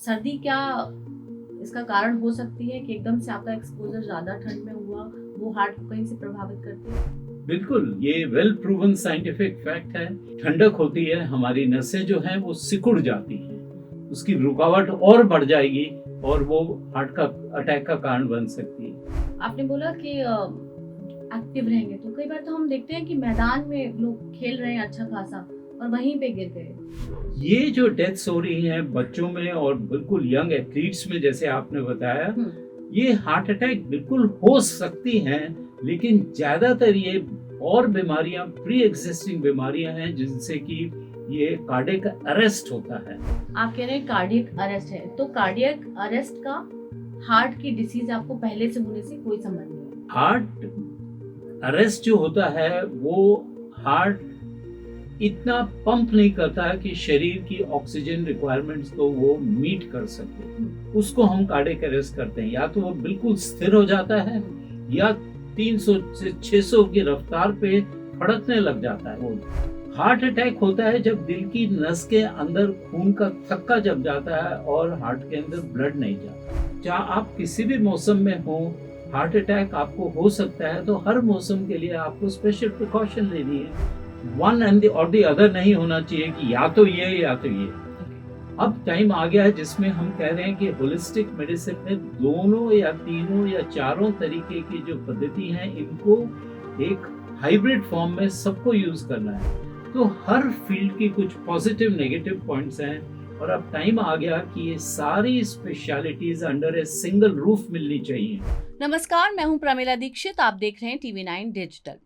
सर्दी क्या इसका कारण हो सकती है कि एकदम से आपका एक्सपोजर ज़्यादा ठंड में हुआ, वो हार्ट को कहीं से प्रभावित करती है? बिल्कुल, ये वेल प्रूवन साइंटिफिक फैक्ट है। ठंडक होती है, हमारी नसें जो हैं वो सिकुड़ जाती हैं, उसकी रुकावट और बढ़ जाएगी और वो हार्ट का अटैक का कारण बन सकती है। आपने बोला कि एक्टिव रहेंगे, तो कई बार तो हम देखते हैं कि मैदान में लोग खेल रहे हैं अच्छा खासा और वहीं पे गिर गए। ये जो डेथ्स हो रही हैं बच्चों में और बिल्कुल यंग एथलीट्स में, जैसे आपने बताया, ये हार्ट अटैक बिल्कुल हो सकती हैं, लेकिन ज़्यादातर ये और बीमारियां, प्री एग्जिस्टिंग बीमारियां हैं जिनसे कि ये कार्डियक अरेस्ट होता है। आप कह रहे हैं कार्डियक अरेस्ट है, तो कार्डियक अरेस्ट का हार्ट की डिसीज आपको पहले से होने से कोई संबंध नहीं है? हार्ट अरेस्ट जो होता है वो हार्ट इतना पंप नहीं करता है कि शरीर की ऑक्सीजन रिक्वायरमेंट्स को वो मीट कर सके, उसको हम कार्डियक अरेस्ट करते हैं। या तो वो बिल्कुल स्थिर हो जाता है या 300 से 600 की रफ्तार पे फड़कने लग जाता है। वो हार्ट अटैक होता है जब दिल की नस के अंदर खून का थक्का जम जाता है और हार्ट के अंदर ब्लड नहीं जाता। चाहे आप किसी भी मौसम में हो, हार्ट अटैक आपको हो सकता है, तो हर मौसम के लिए आपको स्पेशल प्रिकॉशन लेनी है। वन एंड और द अदर नहीं होना चाहिए कि या तो ये या तो ये। अब टाइम आ गया है जिसमें हम कह रहे हैं कि होलिस्टिक मेडिसिन में दोनों या तीनों या चारों तरीके की जो पद्धति हैं, इनको एक हाइब्रिड फॉर्म में सबको यूज करना है। तो हर फील्ड की कुछ पॉजिटिव नेगेटिव पॉइंट्स हैं और अब टाइम आ गया कि ये सारी specialities under a single roof मिलनी चाहिए। नमस्कार, मैं हूं प्रमिला दीक्षित। आप देख रहे हैं TV9 डिजिटल।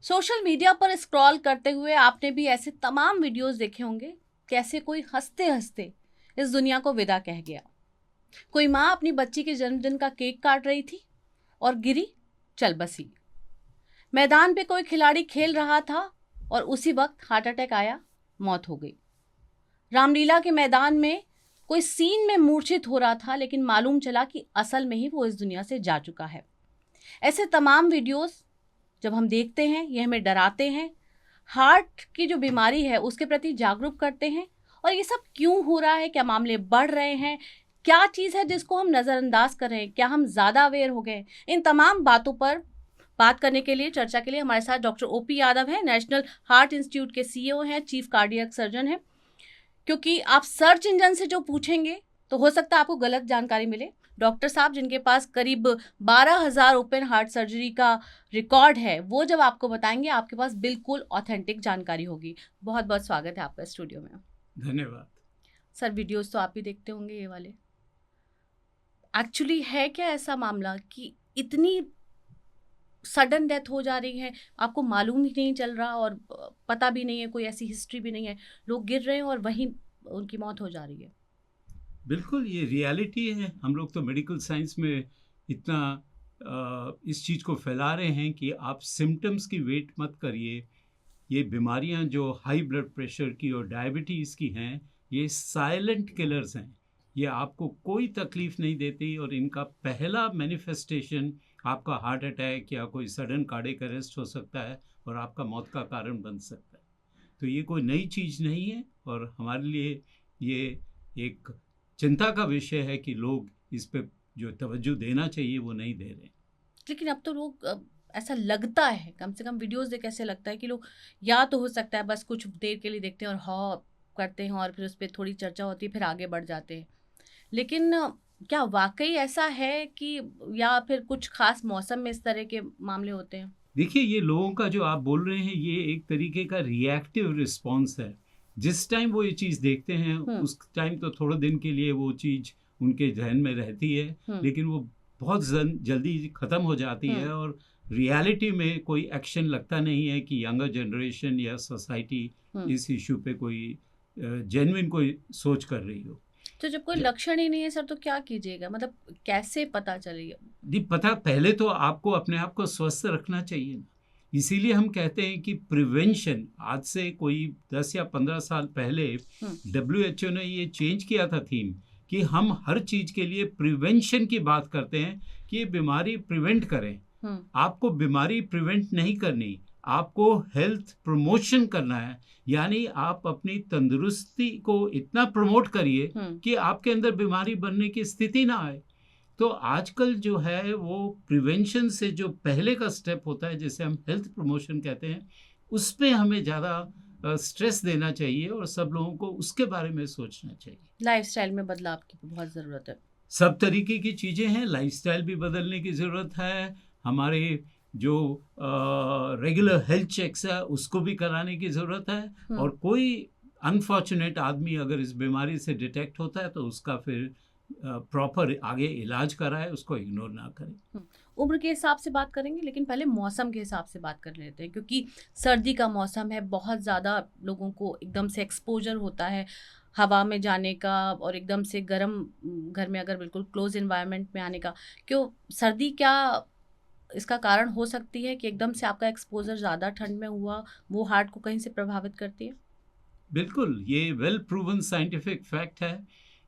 सोशल मीडिया पर स्क्रॉल करते हुए आपने भी ऐसे तमाम वीडियोस देखे होंगे, कैसे कोई हंसते हंसते इस दुनिया को विदा कह गया। कोई माँ अपनी बच्ची के जन्मदिन का केक काट रही थी और गिरी, चल बसी। मैदान पे कोई खिलाड़ी खेल रहा था और उसी वक्त हार्ट अटैक आया, मौत हो गई। रामलीला के मैदान में कोई सीन में मूर्छित हो रहा था, लेकिन मालूम चला कि असल में ही वो इस दुनिया से जा चुका है। ऐसे तमाम वीडियोस जब हम देखते हैं, ये हमें डराते हैं, हार्ट की जो बीमारी है उसके प्रति जागरूक करते हैं। और ये सब क्यों हो रहा है, क्या मामले बढ़ रहे हैं, क्या चीज़ है जिसको हम नज़रअंदाज कर रहे हैं, क्या हम ज़्यादा अवेयर हो गए? इन तमाम बातों पर बात करने के लिए, चर्चा के लिए हमारे साथ डॉक्टर OP यादव हैं, नेशनल हार्ट इंस्टीट्यूट के CEO हैं, चीफ कार्डियक सर्जन हैं। क्योंकि आप सर्च इंजन से जो पूछेंगे तो हो सकता है आपको गलत जानकारी मिले। डॉक्टर साहब जिनके पास करीब 12,000 ओपन हार्ट सर्जरी का रिकॉर्ड है, वो जब आपको बताएंगे आपके पास बिल्कुल ऑथेंटिक जानकारी होगी। बहुत बहुत स्वागत है आपका स्टूडियो में। धन्यवाद सर, वीडियोस तो आप भी देखते होंगे ये वाले। एक्चुअली है क्या ऐसा मामला कि इतनी सडन डेथ हो जा रही है, आपको मालूम ही नहीं चल रहा और पता भी नहीं है, कोई ऐसी हिस्ट्री भी नहीं है, लोग गिर रहे हैं और वहीं उनकी मौत हो जा रही है? बिल्कुल, ये रियलिटी है। हम लोग तो मेडिकल साइंस में इतना इस चीज़ को फैला रहे हैं कि आप सिम्टम्स की वेट मत करिए। ये बीमारियां जो हाई ब्लड प्रेशर की और डायबिटीज़ की हैं, ये साइलेंट किलर्स हैं। ये आपको कोई तकलीफ नहीं देती और इनका पहला मैनिफेस्टेशन आपका हार्ट अटैक या कोई सडन कार्डियक अरेस्ट हो सकता है और आपका मौत का कारण बन सकता है। तो ये कोई नई चीज़ नहीं है और हमारे लिए ये एक चिंता का विषय है कि लोग इस पे जो तवज्जो देना चाहिए वो नहीं दे रहे। लेकिन अब तो लोग ऐसा लगता है, कम से कम वीडियोस देख ऐसे लगता है कि लोग, या तो हो सकता है बस कुछ देर के लिए देखते हैं और हाँ करते हैं और फिर उस पर थोड़ी चर्चा होती है, फिर आगे बढ़ जाते हैं। लेकिन क्या वाकई ऐसा है कि, या फिर कुछ खास मौसम में इस तरह के मामले होते हैं? देखिए, ये लोगों का जो आप बोल रहे हैं, ये एक तरीके का रिएक्टिव रिस्पॉन्स है। जिस टाइम वो ये चीज़ देखते हैं उस टाइम तो थोड़े दिन के लिए वो चीज़ उनके जहन में रहती है, लेकिन वो बहुत जल्दी ख़त्म हो जाती है और रियलिटी में कोई एक्शन लगता नहीं है कि यंगर जनरेशन या सोसाइटी इस इशू पे कोई जेन्युइन कोई सोच कर रही हो। तो जब कोई लक्षण ही नहीं है सर, तो क्या कीजिएगा? मतलब कैसे पता चलेगा? नहीं पता, पहले तो आपको अपने आप को स्वस्थ रखना चाहिए। इसीलिए हम कहते हैं कि प्रिवेंशन, आज से कोई 10 या 15 साल पहले WHO ने ये चेंज किया था थीम कि हम हर चीज़ के लिए प्रिवेंशन की बात करते हैं कि ये बीमारी प्रिवेंट करें। आपको बीमारी प्रिवेंट नहीं करनी, आपको हेल्थ प्रमोशन करना है, यानी आप अपनी तंदुरुस्ती को इतना प्रमोट करिए कि आपके अंदर बीमारी बनने की स्थिति ना आए। तो आजकल जो है वो प्रिवेंशन से जो पहले का स्टेप होता है, जिसे हम हेल्थ प्रमोशन कहते हैं, उस पे हमें ज़्यादा स्ट्रेस देना चाहिए और सब लोगों को उसके बारे में सोचना चाहिए। लाइफस्टाइल में बदलाव की बहुत ज़रूरत है। सब तरीके की चीज़ें हैं, लाइफस्टाइल भी बदलने की ज़रूरत है, हमारे जो रेगुलर हेल्थ चेक्स है उसको भी कराने की ज़रूरत है, और कोई अनफॉर्चुनेट आदमी अगर इस बीमारी से डिटेक्ट होता है तो उसका फिर प्रॉपर आगे इलाज कराए, उसको इग्नोर ना करें। उम्र के हिसाब से बात करेंगे, लेकिन पहले मौसम के हिसाब से बात कर लेते हैं, क्योंकि सर्दी का मौसम है, बहुत ज़्यादा लोगों को एकदम से एक्सपोजर होता है हवा में जाने का, और एकदम से गर्म घर में अगर बिल्कुल क्लोज इन्वायरमेंट में आने का। क्यों सर्दी क्या इसका कारण हो सकती है कि एकदम से आपका एक्सपोजर ज़्यादा ठंड में हुआ, वो हार्ट को कहीं से प्रभावित करती है? बिल्कुल, ये वेल प्रूवन साइंटिफिक फैक्ट है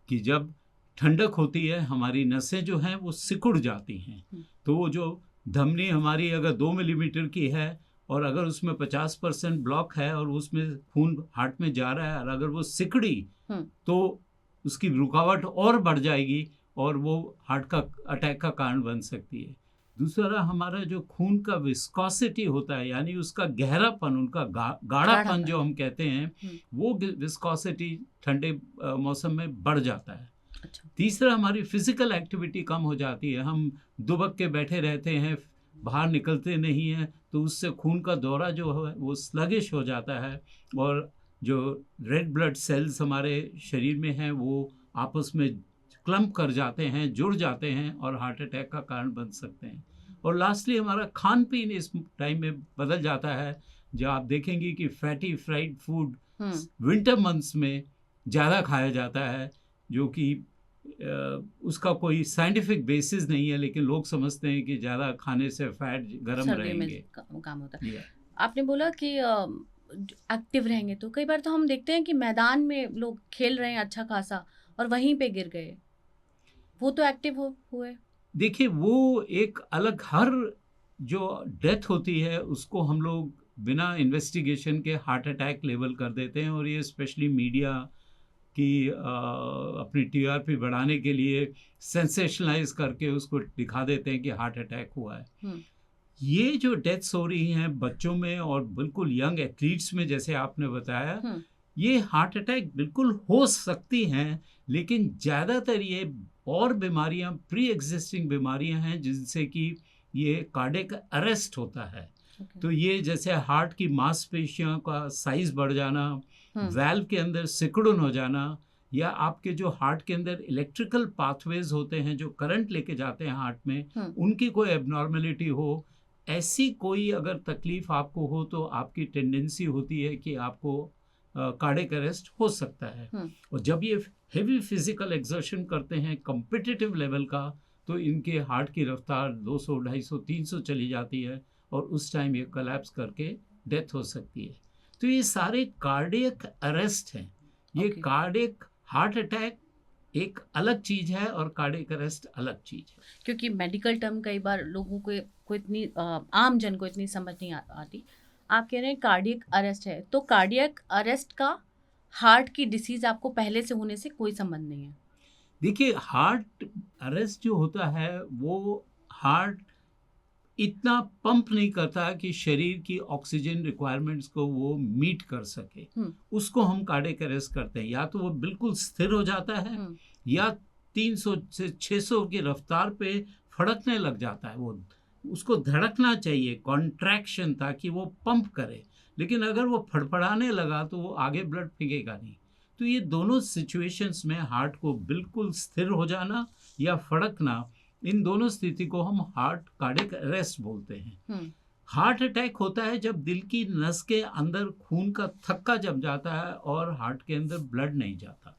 कि जब ठंडक होती है हमारी नसें जो हैं वो सिकुड़ जाती हैं। तो वो जो धमनी हमारी अगर 2 मिलीमीटर की है और अगर उसमें 50% ब्लॉक है और उसमें खून हार्ट में जा रहा है, और अगर वो सिकड़ी तो उसकी रुकावट और बढ़ जाएगी और वो हार्ट का अटैक का कारण बन सकती है। दूसरा, हमारा जो खून का विस्कोसिटी होता है, यानी उसका गहरापन, उनका गाढ़ापन जो हम कहते हैं, वो विस्कोसिटी ठंडे मौसम में बढ़ जाता है। अच्छा। तीसरा, हमारी फिजिकल एक्टिविटी कम हो जाती है, हम दुबक के बैठे रहते हैं, बाहर निकलते नहीं हैं, तो उससे खून का दौरा जो है वो स्लगिश हो जाता है, और जो रेड ब्लड सेल्स हमारे शरीर में हैं वो आपस में क्लम्प कर जाते हैं, जुड़ जाते हैं और हार्ट अटैक का कारण बन सकते हैं। और लास्टली, हमारा खान पीन इस टाइम में बदल जाता है, जो आप देखेंगे कि fatty fried food winter months में ज़्यादा खाया जाता है, जो कि उसका कोई साइंटिफिक बेसिस नहीं है, लेकिन लोग समझते हैं कि ज़्यादा खाने से फैट गर्म रहेंगे। काम होता है। आपने बोला कि एक्टिव रहेंगे, तो कई बार तो हम देखते हैं कि मैदान में लोग खेल रहे हैं अच्छा खासा और वहीं पे गिर गए, वो तो एक्टिव हुए। देखिए, वो एक अलग, हर जो डेथ होती है उसको हम लोग बिना इन्वेस्टिगेशन के हार्ट अटैक लेवल कर देते हैं, और ये स्पेशली मीडिया की अपनी टीआरपी बढ़ाने के लिए सेंसेशनलाइज करके उसको दिखा देते हैं कि हार्ट अटैक हुआ है। ये जो डेथ्स हो रही हैं बच्चों में और बिल्कुल यंग एथलीट्स में, जैसे आपने बताया, ये हार्ट अटैक बिल्कुल हो सकती हैं, लेकिन ज़्यादातर ये और बीमारियां, प्री एग्जिस्टिंग बीमारियां हैं जिनसे कि ये कार्डियक अरेस्ट होता है। तो ये जैसे हार्ट की मांसपेशियों का साइज बढ़ जाना, वैल्व के अंदर सिकुड़न हो जाना, या आपके जो हार्ट के अंदर इलेक्ट्रिकल पाथवेज होते हैं जो करंट लेके जाते हैं हार्ट में, उनकी कोई एबनॉर्मेलिटी हो, ऐसी कोई अगर तकलीफ आपको हो तो आपकी टेंडेंसी होती है कि आपको कार्डियक अरेस्ट हो सकता है। और जब ये हेवी फिजिकल एक्सर्शन करते हैं कॉम्पिटिटिव लेवल का, तो इनके हार्ट की रफ्तार 200, 250, 300 चली जाती है, और उस टाइम ये कोलैप्स करके डेथ हो सकती है। तो ये सारे कार्डियक अरेस्ट हैं। ये कार्डियक हार्ट अटैक एक अलग चीज है और कार्डियक अरेस्ट अलग चीज है। क्योंकि मेडिकल टर्म कई बार लोगों को इतनी आम जन को इतनी समझ नहीं आती। आप कह रहे हैं कार्डियक अरेस्ट है, तो कार्डियक अरेस्ट का हार्ट की डिसीज आपको पहले से होने से कोई संबंध नहीं है? देखिए, हार्ट अरेस्ट जो होता है वो हार्ट इतना पंप नहीं करता कि शरीर की ऑक्सीजन रिक्वायरमेंट्स को वो मीट कर सके, उसको हम कार्डियक अरेस्ट करते हैं। या तो वो बिल्कुल स्थिर हो जाता है, या 300 से 600 की रफ्तार पे फड़कने लग जाता है। वो उसको धड़कना चाहिए, कॉन्ट्रैक्शन, ताकि वो पंप करे, लेकिन अगर वो फड़फड़ाने लगा तो वो आगे ब्लड फेंकेगा नहीं। तो ये दोनों सिचुएशंस में हार्ट को बिल्कुल स्थिर हो जाना या फड़कना, इन दोनों स्थिति को हम हार्ट कार्डियक अरेस्ट बोलते हैं। हार्ट अटैक होता है जब दिल की नस के अंदर खून का थक्का जम जाता है और हार्ट के अंदर ब्लड नहीं जाता।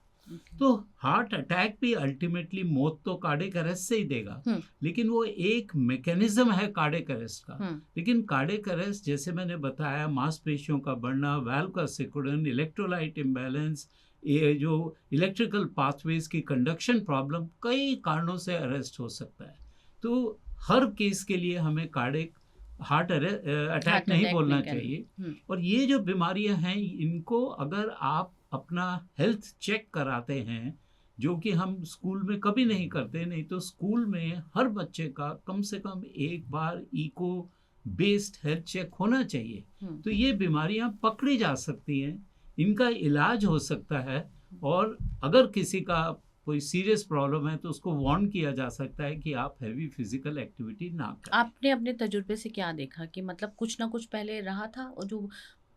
तो हार्ट अटैक भी अल्टीमेटली मौत तो कार्डियक अरेस्ट से ही देगा, लेकिन वो एक मैकेनिज्म है कार्डियक अरेस्ट का। लेकिन कार्डियक अरेस्ट, जैसे मैंने बताया, मांसपेशियों का बढ़ना, वाल्व का सिकुड़न, इलेक्ट्रोलाइट इम्बैलेंस, ये जो इलेक्ट्रिकल पाथवेज की कंडक्शन प्रॉब्लम, कई कारणों से अरेस्ट हो सकता है। तो हर केस के लिए हमें कार्डियक हार्ट अटैक हार्ट नहीं अटैक बोलना नहीं कहना। चाहिए। और ये जो बीमारियां हैं, इनको अगर आप अपना हेल्थ चेक कराते हैं, जो कि हम स्कूल में कभी नहीं करते, नहीं तो स्कूल में हर बच्चे का कम से कम एक बार इको बेस्ड हेल्थ चेक होना चाहिए। तो ये बीमारियां पकड़ी जा सकती हैं, इनका इलाज हो सकता है, और अगर किसी का कोई सीरियस प्रॉब्लम है तो उसको वार्न किया जा सकता है कि आप हैवी फिजिकल एक्टिविटी ना करें। आपने अपने तजुर्बे से क्या देखा कि मतलब कुछ ना कुछ पहले रहा था, और जो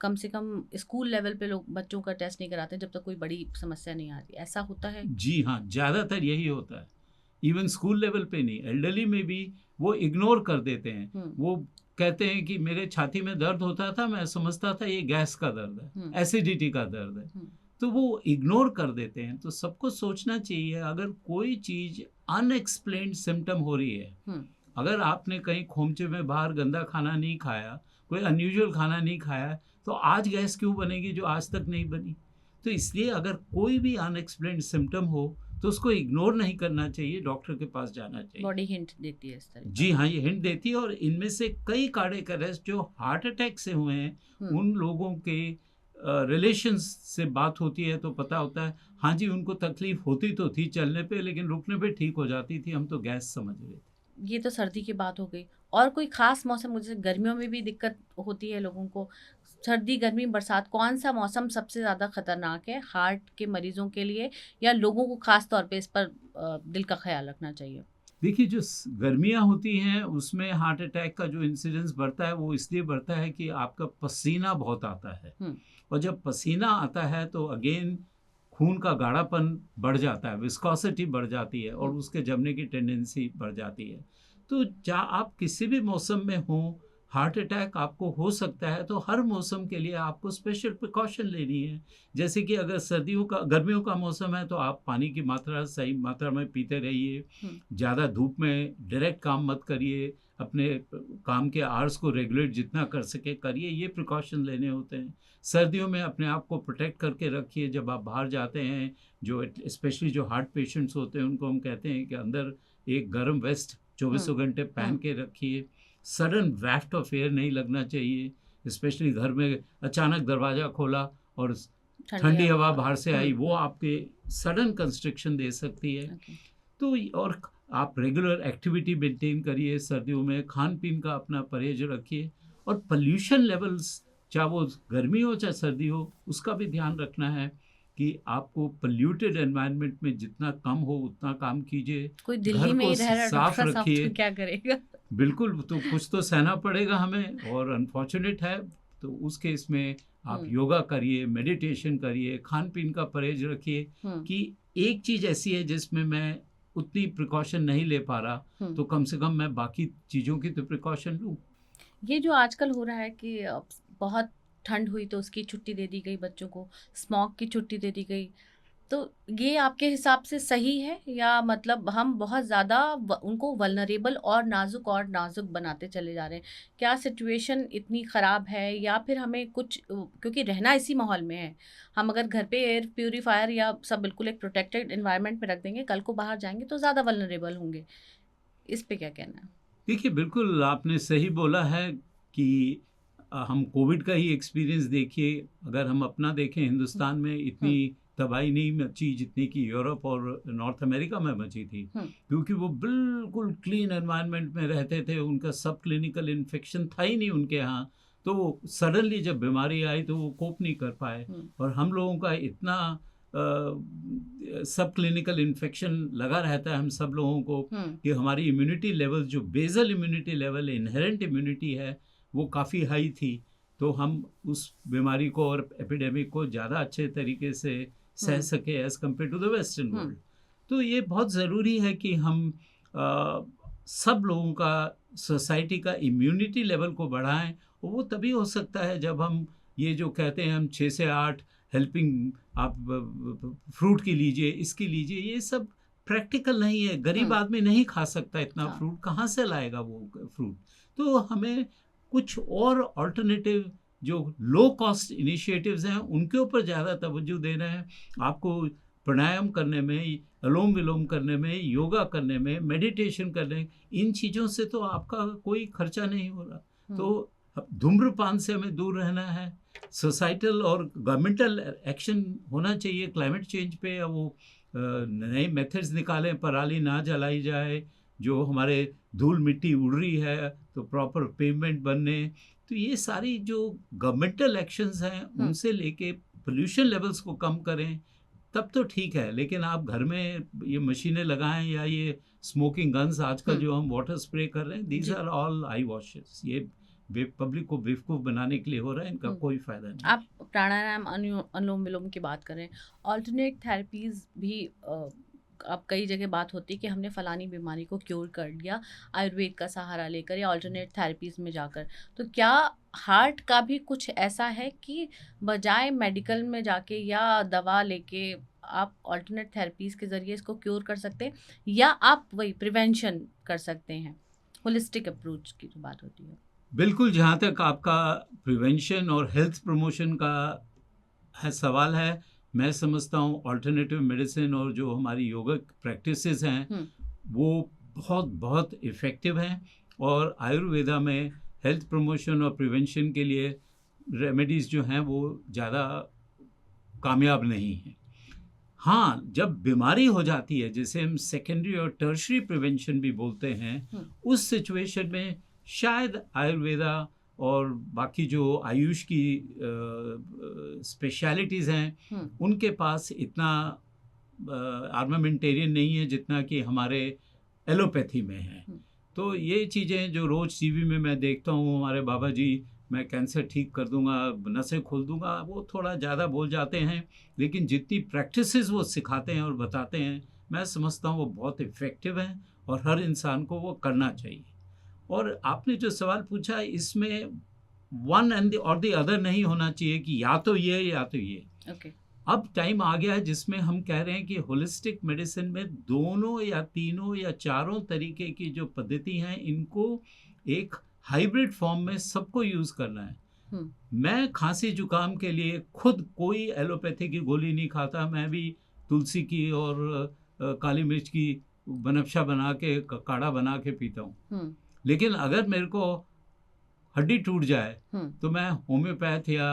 कम से कम स्कूल लेवल पे लोग बच्चों का टेस्ट नहीं कराते जब तक कोई बड़ी समस्या नहीं आती, ऐसा होता है? जी हाँ, ज़्यादातर यही होता है। इवन स्कूल लेवल पे नहीं, एल्डरली में भी वो इग्नोर कर देते हैं। वो कहते हैं कि मेरे छाती में दर्द होता था, मैं समझता था ये गैस का दर्द है, एसिडिटी का दर्द है, तो वो इग्नोर कर देते हैं। तो सबको सोचना चाहिए, अगर कोई चीज़ अनएक्सप्लेन्ड सिम्टम हो रही है, अगर आपने कहीं खोमचे में बाहर गंदा खाना नहीं खाया, कोई अनयूजुअल खाना नहीं खाया, तो आज गैस क्यों बनेगी जो आज तक नहीं बनी? तो इसलिए अगर कोई भी अनएक्सप्लेन्ड सिम्टम हो तो उसको इग्नोर नहीं करना चाहिए, डॉक्टर के पास जाना चाहिए। बॉडी हिंट देती है इस तरह जी हाँ, ये हिंट देती है। और इनमें से कई कार्डियक अरेस्ट जो हार्ट अटैक से हुए हैं, उन लोगों के रिलेशंस से बात होती है तो पता होता है, हाँ जी उनको तकलीफ होती तो थी चलने पे, लेकिन रुकने पे ठीक हो जाती थी, हम तो गैस समझ रहे थे। ये तो सर्दी की बात हो गई, और कोई खास मौसम, मुझे गर्मियों में भी दिक्कत होती है लोगों को, सर्दी गर्मी बरसात, कौन सा मौसम सबसे ज़्यादा खतरनाक है हार्ट के मरीजों के लिए, या लोगों को खास तौर पे इस पर दिल का ख्याल रखना चाहिए? देखिए, जो गर्मियाँ होती हैं उसमें हार्ट अटैक का जो इंसिडेंस बढ़ता है वो इसलिए बढ़ता है कि आपका पसीना बहुत आता है, और जब पसीना आता है तो अगेन खून का गाढ़ापन बढ़ जाता है, विस्कोसिटी बढ़ जाती है, और उसके जमने की टेंडेंसी बढ़ जाती है। तो जहाँ आप किसी भी मौसम में हों, हार्ट अटैक आपको हो सकता है, तो हर मौसम के लिए आपको स्पेशल प्रिकॉशन लेनी है। जैसे कि अगर गर्मियों का मौसम है तो आप पानी की मात्रा सही मात्रा में पीते रहिए, ज़्यादा धूप में डायरेक्ट काम मत करिए, अपने काम के आवर्स को रेगुलेट जितना कर सके करिए, ये प्रिकॉशन लेने होते हैं। सर्दियों में अपने आप को प्रोटेक्ट करके रखिए, जब आप बाहर जाते हैं, जो स्पेशली जो हार्ट पेशेंट्स होते हैं उनको हम कहते हैं कि अंदर एक गर्म वेस्ट 24 घंटे पहन के रखिए। सडन वैफ्ट ऑफ एयर नहीं लगना चाहिए, स्पेशली घर में अचानक दरवाज़ा खोला और ठंडी हवा बाहर से आई, वो आपके सडन कंस्ट्रिक्शन दे सकती है। तो और आप रेगुलर एक्टिविटी मेंटेन करिए, सर्दियों में खान पीन का अपना परहेज रखिए, और पोल्यूशन लेवल्स चाहे वो गर्मी हो चाहे सर्दी हो उसका भी ध्यान रखना है कि आपको पोल्यूटेड एनवायरनमेंट में जितना कम हो उतना काम कीजिए। कोई दिल्ली में ही रह रहा है साफ डॉक्टर साहब रखिए, तो क्या करेगा? बिल्कुल, तो कुछ तो सहना पड़ेगा हमें, और अनफॉर्चुनेट है। तो उस केस में आप योगा करिए, मेडिटेशन करिए, खान पीन का परहेज रखिए। कि एक चीज़ ऐसी है जिसमें मैं उतनी प्रिकॉशन नहीं ले पा रहा, तो कम से कम मैं बाकी चीज़ों की तो प्रिकॉशन लूँ। ये जो आजकल हो रहा है कि बहुत ठंड हुई तो उसकी छुट्टी दे दी गई बच्चों को, स्मॉग की छुट्टी दे दी गई, तो ये आपके हिसाब से सही है, या मतलब हम बहुत ज़्यादा उनको वल्नरेबल और नाजुक बनाते चले जा रहे हैं? क्या सिचुएशन इतनी ख़राब है, या फिर हमें कुछ, क्योंकि रहना इसी माहौल में है, हम अगर घर पे एयर प्यूरीफायर या सब बिल्कुल एक प्रोटेक्टेड एनवायरनमेंट में रख देंगे, कल को बाहर जाएंगे तो ज़्यादा वल्नरेबल होंगे, इस पे क्या कहना है? देखिए, बिल्कुल आपने सही बोला है कि हम कोविड का ही एक्सपीरियंस देखिए, अगर हम अपना देखें, हिंदुस्तान में इतनी तबाही नहीं मची जितनी कि यूरोप और नॉर्थ अमेरिका में मची थी, क्योंकि वो बिल्कुल क्लीन एनवायरनमेंट में रहते थे, उनका सब क्लिनिकल इन्फेक्शन था ही नहीं उनके यहाँ। तो सडनली जब बीमारी आई तो वो कोप नहीं कर पाए, और हम लोगों का इतना सब क्लिनिकल इन्फेक्शन लगा रहता है हम सब लोगों को कि हमारी इम्यूनिटी लेवल, जो basal immunity level, inherent immunity है, वो काफ़ी हाई थी। तो हम उस बीमारी को और एपिडेमिक को ज़्यादा अच्छे तरीके से सह सके as compare to the western world. तो ये बहुत ज़रूरी है कि हम सब लोगों का, सोसाइटी का इम्यूनिटी लेवल को बढ़ाएं, और वो तभी हो सकता है जब हम ये जो कहते हैं हम 6 से 8 हेल्पिंग आप फ्रूट की लीजिए, इसकी लीजिए, ये सब प्रैक्टिकल नहीं है। गरीब आदमी नहीं खा सकता इतना फ्रूट, कहाँ से लाएगा वो फ्रूट? तो हमें कुछ और अल्टरनेटिव जो लो कॉस्ट इनिशिएटिव्स हैं उनके ऊपर ज़्यादा तवज्जो देना है। आपको प्राणायाम करने में, अनुलोम विलोम करने में, योगा करने में, मेडिटेशन करने, इन चीज़ों से तो आपका कोई खर्चा नहीं हो रहा। तो धूम्रपान से हमें दूर रहना है। सोसाइटल और गवर्नमेंटल एक्शन होना चाहिए क्लाइमेट चेंज पे। वो नए मेथड्स निकालें, पराली ना जलाई जाए, जो हमारे धूल मिट्टी उड़ रही है तो प्रॉपर पेमेंट बनने। तो ये सारी जो गवर्नमेंटल एक्शंस हैं उनसे लेके पोल्यूशन लेवल्स को कम करें, तब तो ठीक है। लेकिन आप घर में ये मशीनें लगाएं या ये स्मोकिंग गन्स आजकल जो हम वाटर स्प्रे कर रहे हैं, these are all eye washes. ये पब्लिक को बेवकूफ़ बनाने के लिए हो रहा है, इनका कोई फायदा नहीं। आप प्राणायाम, अनुलोम विलोम की बात करें, ऑल्टरनेट थेरेपीज भी अब कई जगह बात होती है कि हमने फलानी बीमारी को क्योर कर लिया आयुर्वेद का सहारा लेकर या ऑल्टरनेट थेरेपीज़ में जाकर। तो क्या हार्ट का भी कुछ ऐसा है कि बजाय मेडिकल में जाके या दवा लेके आप ऑल्टरनेट थेरेपीज़ के ज़रिए इसको क्योर कर सकते हैं, या आप वही प्रिवेंशन कर सकते हैं, होलिस्टिक अप्रोच की जो बात होती है? बिल्कुल, जहाँ तक आपका प्रिवेंशन और हेल्थ प्रमोशन का है सवाल है, मैं समझता हूँ अल्टरनेटिव मेडिसिन और जो हमारी योगा प्रैक्टिसेस हैं वो बहुत बहुत इफ़ेक्टिव हैं। और आयुर्वेदा में हेल्थ प्रमोशन और प्रिवेंशन के लिए रेमेडीज़ जो हैं वो ज़्यादा कामयाब नहीं हैं। हाँ, जब बीमारी हो जाती है, जिसे हम सेकेंडरी और टर्शरी प्रिवेंशन भी बोलते हैं, उस सिचुएशन में शायद आयुर्वेदा और बाकी जो आयुष की स्पेशलिटीज़ हैं उनके पास इतना आर्मामेंटेरियन नहीं है जितना कि हमारे एलोपैथी में है। तो ये चीज़ें जो रोज़ टीवी में मैं देखता हूँ, हमारे बाबा जी मैं कैंसर ठीक कर दूंगा, नसें खोल दूंगा, वो थोड़ा ज़्यादा बोल जाते हैं। लेकिन जितनी प्रैक्टिसेस वो सिखाते हैं और बताते हैं, मैं समझता हूँ वो बहुत इफ़ेक्टिव हैं और हर इंसान को वो करना चाहिए। और आपने जो सवाल पूछा, इसमें वन एंड और द अदर नहीं होना चाहिए कि या तो ये या तो ये। Okay. अब टाइम आ गया है जिसमें हम कह रहे हैं कि होलिस्टिक मेडिसिन में दोनों या तीनों या चारों तरीके की जो पद्धति हैं, इनको एक हाइब्रिड फॉर्म में सबको यूज़ करना है। मैं खांसी जुकाम के लिए खुद कोई एलोपैथी की गोली नहीं खाता, मैं भी तुलसी की और काली मिर्च की बनफशा बना के काढ़ा बना के पीता हूँ। लेकिन अगर मेरे को हड्डी टूट जाए तो मैं होम्योपैथ या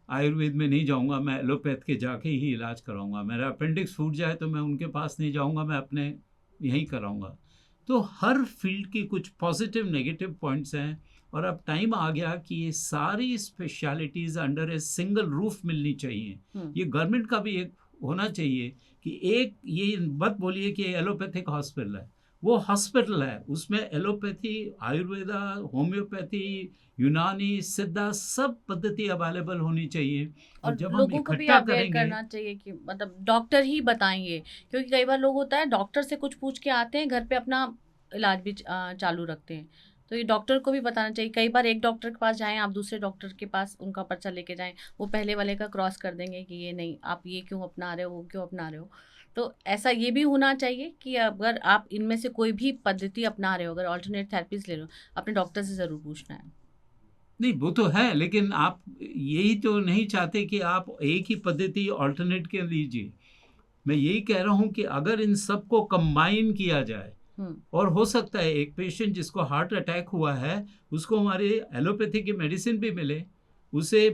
आयुर्वेद में नहीं जाऊंगा, मैं एलोपैथ के जाके ही इलाज कराऊंगा। मेरा अपेंडिक्स फूट जाए तो मैं उनके पास नहीं जाऊंगा, मैं अपने यहीं कराऊंगा। तो हर फील्ड की कुछ पॉजिटिव नेगेटिव पॉइंट्स हैं और अब टाइम आ गया कि ये सारी specialities under a single roof मिलनी चाहिए। ये गवर्नमेंट का भी एक होना चाहिए कि एक ये मत बोलिए कि एलोपैथिक हॉस्पिटल है, वो हॉस्पिटल है, उसमें एलोपैथी, आयुर्वेदा, होम्योपैथी, यूनानी, सिद्धा सब पद्धति अवेलेबल होनी चाहिए। और जब लोगों हम को भी इकट्ठा अवेयर करेंगे, करना चाहिए कि मतलब डॉक्टर ही बताएंगे, क्योंकि कई बार लोग होता है डॉक्टर से कुछ पूछ के आते हैं, घर पे अपना इलाज भी चालू रखते हैं। तो ये डॉक्टर को भी बताना चाहिए। कई बार एक डॉक्टर के पास जाएं, आप दूसरे डॉक्टर के पास उनका पर्चा लेके जाएं, वो पहले वाले का क्रॉस कर देंगे कि ये नहीं, आप ये क्यों अपना रहे हो, वो क्यों अपना रहे हो। तो ऐसा ये भी होना चाहिए कि अगर आप इनमें से कोई भी पद्धति अपना रहे हो, अगर ऑल्टरनेट थेरेपीज ले रहे हो, अपने डॉक्टर से ज़रूर पूछना है। नहीं वो तो है, लेकिन आप यही तो नहीं चाहते कि आप एक ही पद्धति ऑल्टरनेट के लीजिए। मैं यही कह रहा हूँ कि अगर इन सबको कंबाइन किया जाए, और हो सकता है एक पेशेंट जिसको हार्ट अटैक हुआ है उसको हमारे एलोपैथी की मेडिसिन भी मिले, उसे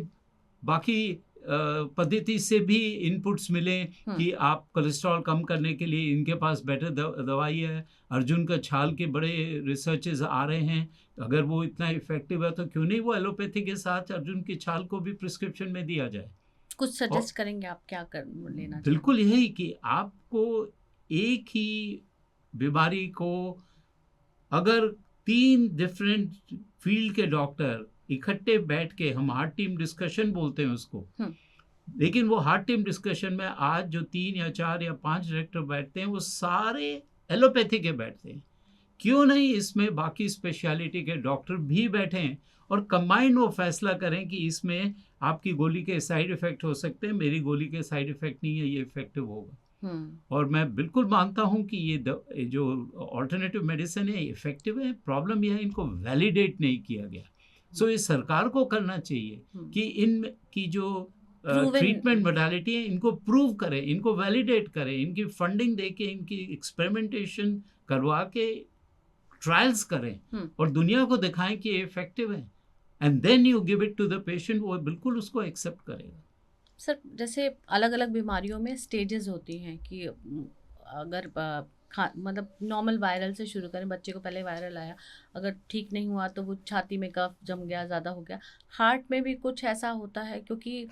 बाकी पद्धति से भी इनपुट्स मिलें कि आप कोलेस्ट्रॉल कम करने के लिए इनके पास बेटर दवाई है। अर्जुन का छाल के बड़े रिसर्चेस आ रहे हैं, अगर वो इतना इफेक्टिव है तो क्यों नहीं वो एलोपैथी के साथ अर्जुन की छाल को भी प्रिस्क्रिप्शन में दिया जाए। कुछ सजेस्ट करेंगे आप क्या कर लेना? बिल्कुल यही कि आपको एक ही बीमारी को अगर 3 डिफरेंट फील्ड के डॉक्टर इकट्ठे बैठ के, हम हार्ट टीम डिस्कशन बोलते हैं उसको, लेकिन वो हार्ट टीम डिस्कशन में आज जो 3 या 4 या 5 डायरेक्टर बैठते हैं वो सारे एलोपैथी के बैठते हैं। क्यों नहीं इसमें बाकी स्पेशलिटी के डॉक्टर भी बैठें और कंबाइंड वो फैसला करें कि इसमें आपकी गोली के साइड इफ़ेक्ट हो सकते हैं, मेरी गोली के साइड इफ़ेक्ट नहीं है, ये इफ़ेक्टिव होगा। और मैं बिल्कुल मानता हूं कि ये जो ऑल्टरनेटिव मेडिसिन है इफ़ेक्टिव है। प्रॉब्लम यह है इनको वैलिडेट नहीं किया गया। सो ये सरकार को करना चाहिए कि इन की जो ट्रीटमेंट मोडालिटी है इनको प्रूव करें, इनको वैलिडेट करें, इनकी फंडिंग देके इनकी एक्सपेरिमेंटेशन करवा के ट्रायल्स करें और दुनिया को दिखाएं कि ये इफेक्टिव है। And then you give it to the patient, वो बिल्कुल उसको एक्सेप्ट करेगा। सर जैसे अलग अलग बीमारियों में स्टेजेस होती हैं कि अगर मतलब नॉर्मल वायरल से शुरू करें, बच्चे को पहले वायरल आया, अगर ठीक नहीं हुआ तो वो छाती में कफ जम गया, ज़्यादा हो गया। हार्ट में भी कुछ ऐसा होता है, क्योंकि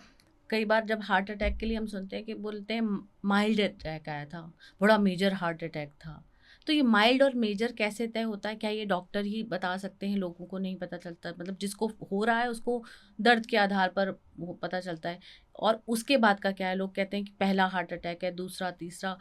कई बार जब हार्ट अटैक के लिए हम सुनते हैं कि बोलते हैं माइल्ड अटैक आया था, बड़ा मेजर हार्ट अटैक था। तो ये माइल्ड और मेजर कैसे तय होता है? क्या ये डॉक्टर ही बता सकते हैं? लोगों को नहीं पता चलता, मतलब जिसको हो रहा है उसको दर्द के आधार पर वो पता चलता है, और उसके बाद का क्या है? लोग कहते हैं कि पहला हार्ट अटैक है, दूसरा, तीसरा,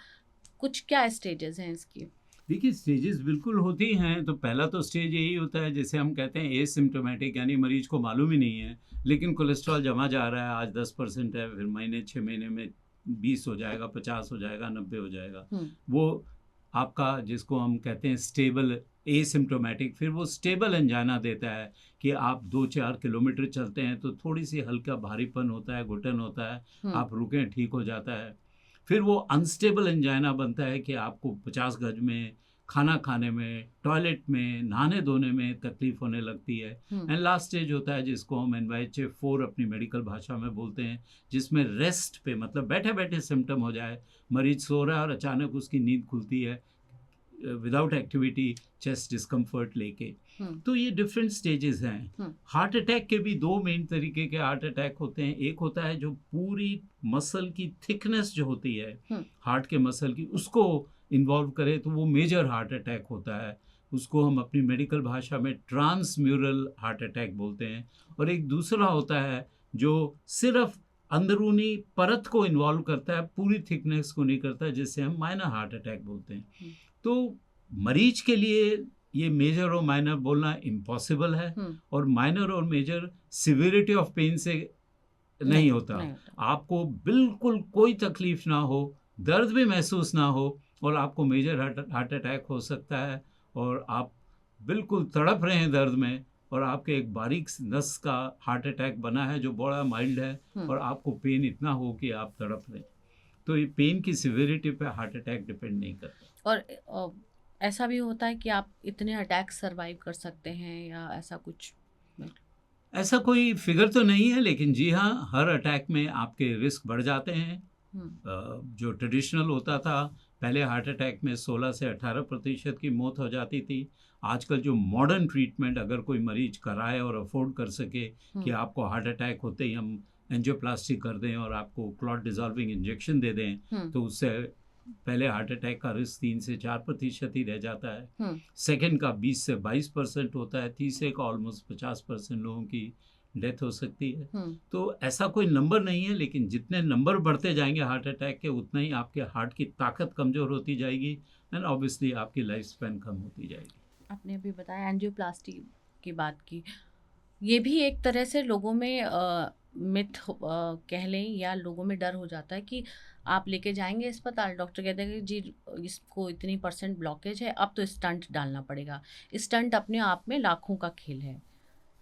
कुछ क्या स्टेजेस हैं इसकी? देखिए स्टेजेस बिल्कुल होती हैं। तो पहला तो स्टेज यही होता है, जैसे हम कहते हैं एसिम्प्टोमेटिक, यानी मरीज को मालूम ही नहीं है लेकिन कोलेस्ट्रॉल जमा जा रहा है, आज 10% है, फिर महीने 6 महीने में 20 हो जाएगा, 50 हो जाएगा, 90 हो जाएगा। वो आपका जिसको हम कहते हैं स्टेबल एसिम्प्टोमेटिक, फिर वो स्टेबल एंजाइना देता है कि आप 2-4 किलोमीटर चलते हैं तो थोड़ी सी हल्का भारीपन होता है, घुटन होता है, आप रुकें ठीक हो जाता है। फिर वो अनस्टेबल एंजाइना बनता है कि आपको 50 गज में, खाना खाने में, टॉयलेट में, नहाने धोने में तकलीफ होने लगती है। एंड लास्ट स्टेज होता है जिसको हम NYHA 4 अपनी मेडिकल भाषा में बोलते हैं, जिसमें रेस्ट पे, मतलब बैठे बैठे सिम्टम हो जाए, मरीज सो रहा है और अचानक उसकी नींद खुलती है विदाउट एक्टिविटी, चेस्ट डिस्कम्फर्ट लेके। तो ये डिफरेंट स्टेजेस हैं। हार्ट अटैक के भी 2 मेन तरीके के हार्ट अटैक होते हैं। एक होता है जो पूरी मसल की थिकनेस जो होती है हार्ट के मसल की, उसको इन्वॉल्व करे तो वो मेजर हार्ट अटैक होता है। उसको हम अपनी मेडिकल भाषा में ट्रांसम्यूरल हार्ट अटैक बोलते हैं। और एक दूसरा होता है जो सिर्फ अंदरूनी परत को इन्वॉल्व करता है, पूरी थिकनेस को नहीं करता, जिससे हम माइनर हार्ट अटैक बोलते हैं। तो मरीज के लिए ये मेजर और माइनर बोलना इम्पॉसिबल है, और माइनर और मेजर सिविरिटी ऑफ पेन से नहीं होता। आपको बिल्कुल कोई तकलीफ ना हो, दर्द भी महसूस ना हो, और आपको मेजर हार्ट अटैक हो सकता है, और आप बिल्कुल तड़प रहे हैं दर्द में, और आपके एक बारीक नस का हार्ट अटैक बना है जो बड़ा माइल्ड है, और आपको पेन इतना हो कि आप तड़प रहे। तो ये पेन की सिविरिटी पे हार्ट अटैक डिपेंड नहीं करता। और ऐसा भी होता है कि आप इतने अटैक सरवाइव कर सकते हैं, या ऐसा कुछ? ऐसा कोई फिगर तो नहीं है, लेकिन जी हाँ, हर अटैक में आपके रिस्क बढ़ जाते हैं। जो ट्रेडिशनल होता था पहले, हार्ट अटैक में 16 से 18% की मौत हो जाती थी। आजकल जो मॉडर्न ट्रीटमेंट अगर कोई मरीज कराए और अफोर्ड कर सके कि आपको हार्ट अटैक होते ही हम एंजियोप्लास्टी कर दें और आपको क्लॉट डिजॉल्विंग इंजेक्शन दे दें, तो उससे पहले हार्ट अटैक का रिस्क 3 से 4% ही रह जाता है। सेकंड का 20 से 22% होता है, तीसरे का ऑलमोस्ट 50% लोगों की डेथ हो सकती है। तो ऐसा कोई नंबर नहीं है, लेकिन जितने नंबर बढ़ते जाएंगे हार्ट अटैक के, उतना ही आपके हार्ट की ताकत कमज़ोर होती जाएगी, एंड ऑब्वियसली आपकी लाइफ स्पैन कम होती जाएगी। आपने अभी बताया एंजियोप्लास्टी की बात की, ये भी एक तरह से लोगों में मिथ कह लें, या लोगों में डर हो जाता है कि आप लेके जाएंगे अस्पताल, डॉक्टर कहते हैं कि जी इसको इतनी % ब्लॉकेज है, अब तो स्टंट डालना पड़ेगा। स्टंट अपने आप में लाखों का खेल है,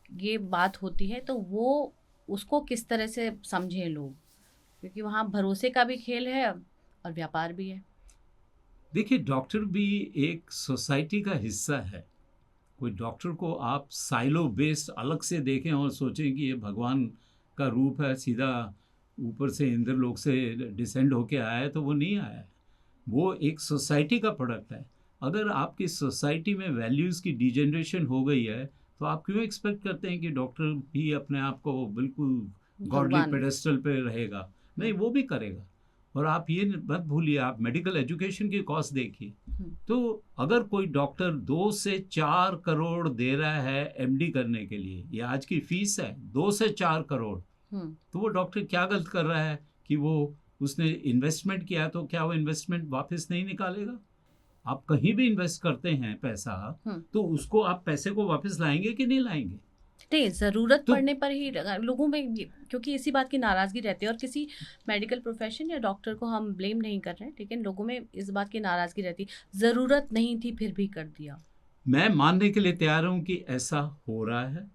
ये बात होती है। तो वो उसको किस तरह से समझें लोग, क्योंकि वहाँ भरोसे का भी खेल है और व्यापार भी है। देखिए, डॉक्टर भी एक सोसाइटी का हिस्सा है। कोई डॉक्टर को आप साइलो बेस्ड अलग से देखें और सोचें कि ये भगवान का रूप है, सीधा ऊपर से इंद्रलोक से डिसेंड होके आया है, तो वो नहीं आया है। वो एक सोसाइटी का प्रोडक्ट है। अगर आपकी सोसाइटी में वैल्यूज़ की डिजेनरेशन हो गई है, तो आप क्यों एक्सपेक्ट करते हैं कि डॉक्टर भी अपने आप को बिल्कुल गॉडली पेडेस्टल पे रहेगा? नहीं, वो भी करेगा। और आप ये मत भूलिए, आप मेडिकल एजुकेशन की कॉस्ट देखिए। तो अगर कोई डॉक्टर 2 से 4 करोड़ दे रहा है MD करने के लिए, ये आज की फीस है 2 से 4 करोड़, तो वो डॉक्टर क्या गलत कर रहा है कि वो उसने इन्वेस्टमेंट किया, तो क्या वो इन्वेस्टमेंट वापस नहीं निकालेगा? आप कहीं भी इन्वेस्ट करते हैं पैसा, तो उसको आप पैसे को वापस लाएंगे कि नहीं लाएंगे? नहीं, ज़रूरत पड़ने पर ही लोगों में, क्योंकि इसी बात की नाराज़गी रहती है, और किसी मेडिकल प्रोफेशन या डॉक्टर को हम ब्लेम नहीं कर रहे हैं, लेकिन लोगों में इस बात की नाराज़गी रहती है, ज़रूरत नहीं थी फिर भी कर दिया। मैं मानने के लिए तैयार हूँ कि ऐसा हो रहा है,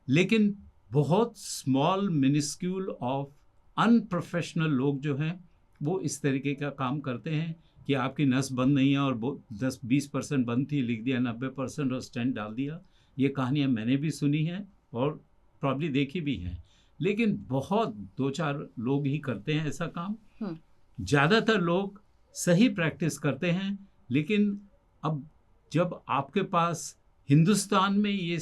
लेकिन बहुत स्मॉल मिनिस्क्यूल ऑफ अनप्रोफेशनल लोग जो हैं वो इस तरीके का काम करते हैं कि आपकी नस बंद नहीं है और 10-20% बंद थी, लिख दिया 90% और स्टेंट डाल दिया। ये कहानियाँ मैंने भी सुनी हैं और प्रॉब्ली देखी भी हैं, लेकिन बहुत 2-4 लोग ही करते हैं ऐसा काम। ज़्यादातर लोग सही प्रैक्टिस करते हैं, लेकिन अब जब आपके पास हिंदुस्तान में ये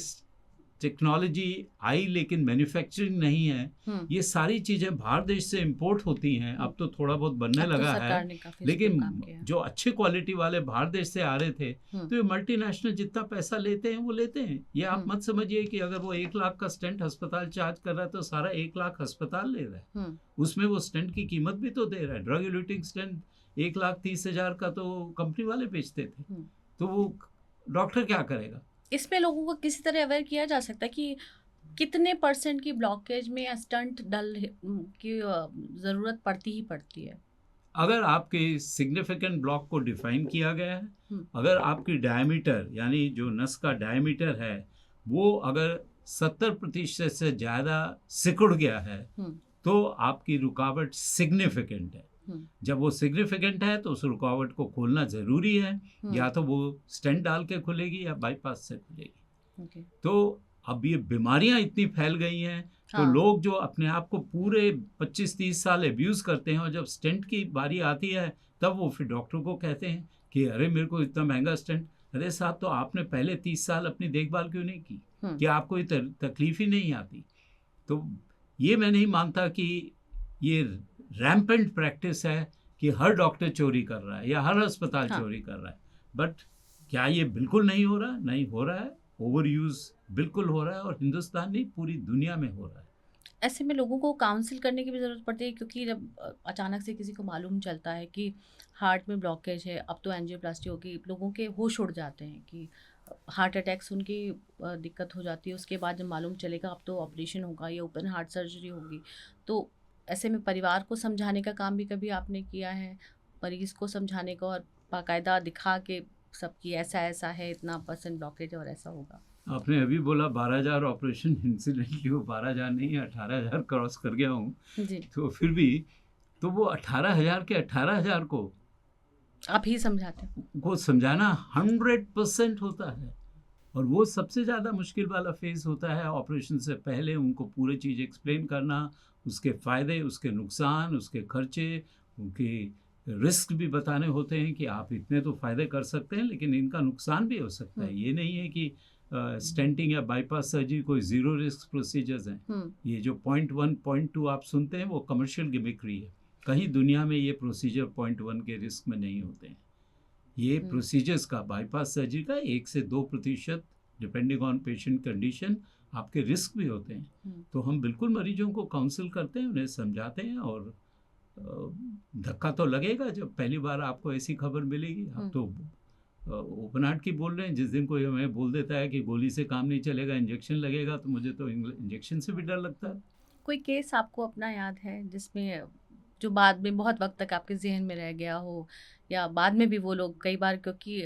टेक्नोलॉजी आई लेकिन मैन्युफैक्चरिंग नहीं है, ये सारी चीज़ें बाहर देश से इंपोर्ट होती हैं। अब तो थोड़ा बहुत बनने अब तो लगा सरकार है, ने काफी लेकिन इसमें काम किया है। जो अच्छे क्वालिटी वाले बाहर देश से आ रहे थे, तो ये मल्टीनेशनल जितना पैसा लेते हैं वो लेते हैं। ये आप मत समझिए कि अगर वो 1 लाख का स्टेंट अस्पताल चार्ज कर रहा है तो सारा 1 लाख अस्पताल ले रहा है। उसमें वो स्टेंट की कीमत भी तो दे रहा है। ड्रग इल्यूटिंग स्टेंट 1,30,000 का तो कंपनी वाले बेचते थे, तो वो डॉक्टर क्या करेगा? इसमें लोगों को किसी तरह अवेयर किया जा सकता है कि कितने % की ब्लॉकेज में या स्टंट की ज़रूरत पड़ती ही पड़ती है। अगर आपके सिग्निफिकेंट ब्लॉक को डिफाइन किया गया है, अगर आपकी डायमीटर यानी जो नस का डायमीटर है वो अगर 70% से ज़्यादा सिकुड़ गया है, तो आपकी रुकावट सिग्निफिकेंट है। जब वो सिग्निफिकेंट है तो उस रुकावट को खोलना ज़रूरी है, या तो वो स्टेंट डाल के खुलेगी या बाईपास से खुलेगी। तो अब ये बीमारियां इतनी फैल गई हैं, तो लोग जो अपने आप को पूरे 25-30 साल एब्यूज़ करते हैं और जब स्टेंट की बारी आती है तब वो फिर डॉक्टर को कहते हैं कि अरे मेरे को इतना महंगा स्टेंट। अरे साहब, तो आपने पहले 30 साल अपनी देखभाल क्यों नहीं की कि आपको ये तकलीफ ही नहीं आती? तो ये मैं नहीं मानता कि ये रैम्पेंट प्रैक्टिस है कि हर डॉक्टर चोरी कर रहा है या हर अस्पताल चोरी कर रहा है। बट क्या ये बिल्कुल नहीं हो रहा? नहीं हो रहा है। ओवर यूज़ बिल्कुल हो रहा है, और हिंदुस्तान नहीं पूरी दुनिया में हो रहा है। ऐसे में लोगों को काउंसिल करने की भी ज़रूरत पड़ती है, क्योंकि जब अचानक से किसी को मालूम चलता है कि हार्ट में ब्लॉकेज है, अब तो एंजियोप्लास्टी होगी, लोगों के होश उड़ जाते हैं कि हार्ट अटैक सुन के दिक्कत हो जाती है। उसके बाद जब मालूम चलेगा अब तो ऑपरेशन होगा या ओपन हार्ट सर्जरी होगी, तो ऐसे में परिवार को समझाने का काम भी कभी आपने किया है? मरीज़ को समझाने का और बाकायदा दिखा के सबकी ऐसा ऐसा है, इतना % ब्लॉकेज है और ऐसा होगा। आपने अभी बोला 12,000 ऑपरेशन, इंसिडेंटली वो 12,000 नहीं 18,000 क्रॉस कर गया हूँ। तो फिर भी तो वो 18,000 के 18,000 को आप ही समझाते हैं? को समझाना 100% होता है, और वो सबसे ज़्यादा मुश्किल वाला फेज़ होता है। ऑपरेशन से पहले उनको पूरी चीज़ एक्सप्लेन करना, उसके फ़ायदे, उसके नुकसान, उसके खर्चे, उनके रिस्क भी बताने होते हैं कि आप इतने तो फ़ायदे कर सकते हैं लेकिन इनका नुकसान भी हो सकता है। ये नहीं है कि स्टेंटिंग या बाईपास सर्जरी कोई ज़ीरो रिस्क प्रोसीजर्स हैं। ये जो 0.1 0.2 आप सुनते हैं वो कमर्शियल गिमिक्री है। कहीं दुनिया में ये प्रोसीजर 0.1 के रिस्क में नहीं होते हैं। ये प्रोसीजर्स का, बाईपास सर्जरी का 1 से 2% डिपेंडिंग ऑन पेशेंट कंडीशन आपके रिस्क भी होते हैं। तो हम बिल्कुल मरीजों को काउंसिल करते हैं, उन्हें समझाते हैं, और धक्का तो लगेगा जब पहली बार आपको ऐसी खबर मिलेगी। आप तो ओपन हार्ट की बोल रहे हैं। जिस दिन कोई हमें बोल देता है कि गोली से काम नहीं चलेगा, इंजेक्शन लगेगा, तो मुझे तो इंजेक्शन से भी डर लगता है। कोई केस आपको अपना याद है जिसमें जो बाद में बहुत वक्त तक आपके जहन में रह गया हो, या बाद में भी वो लोग कई बार, क्योंकि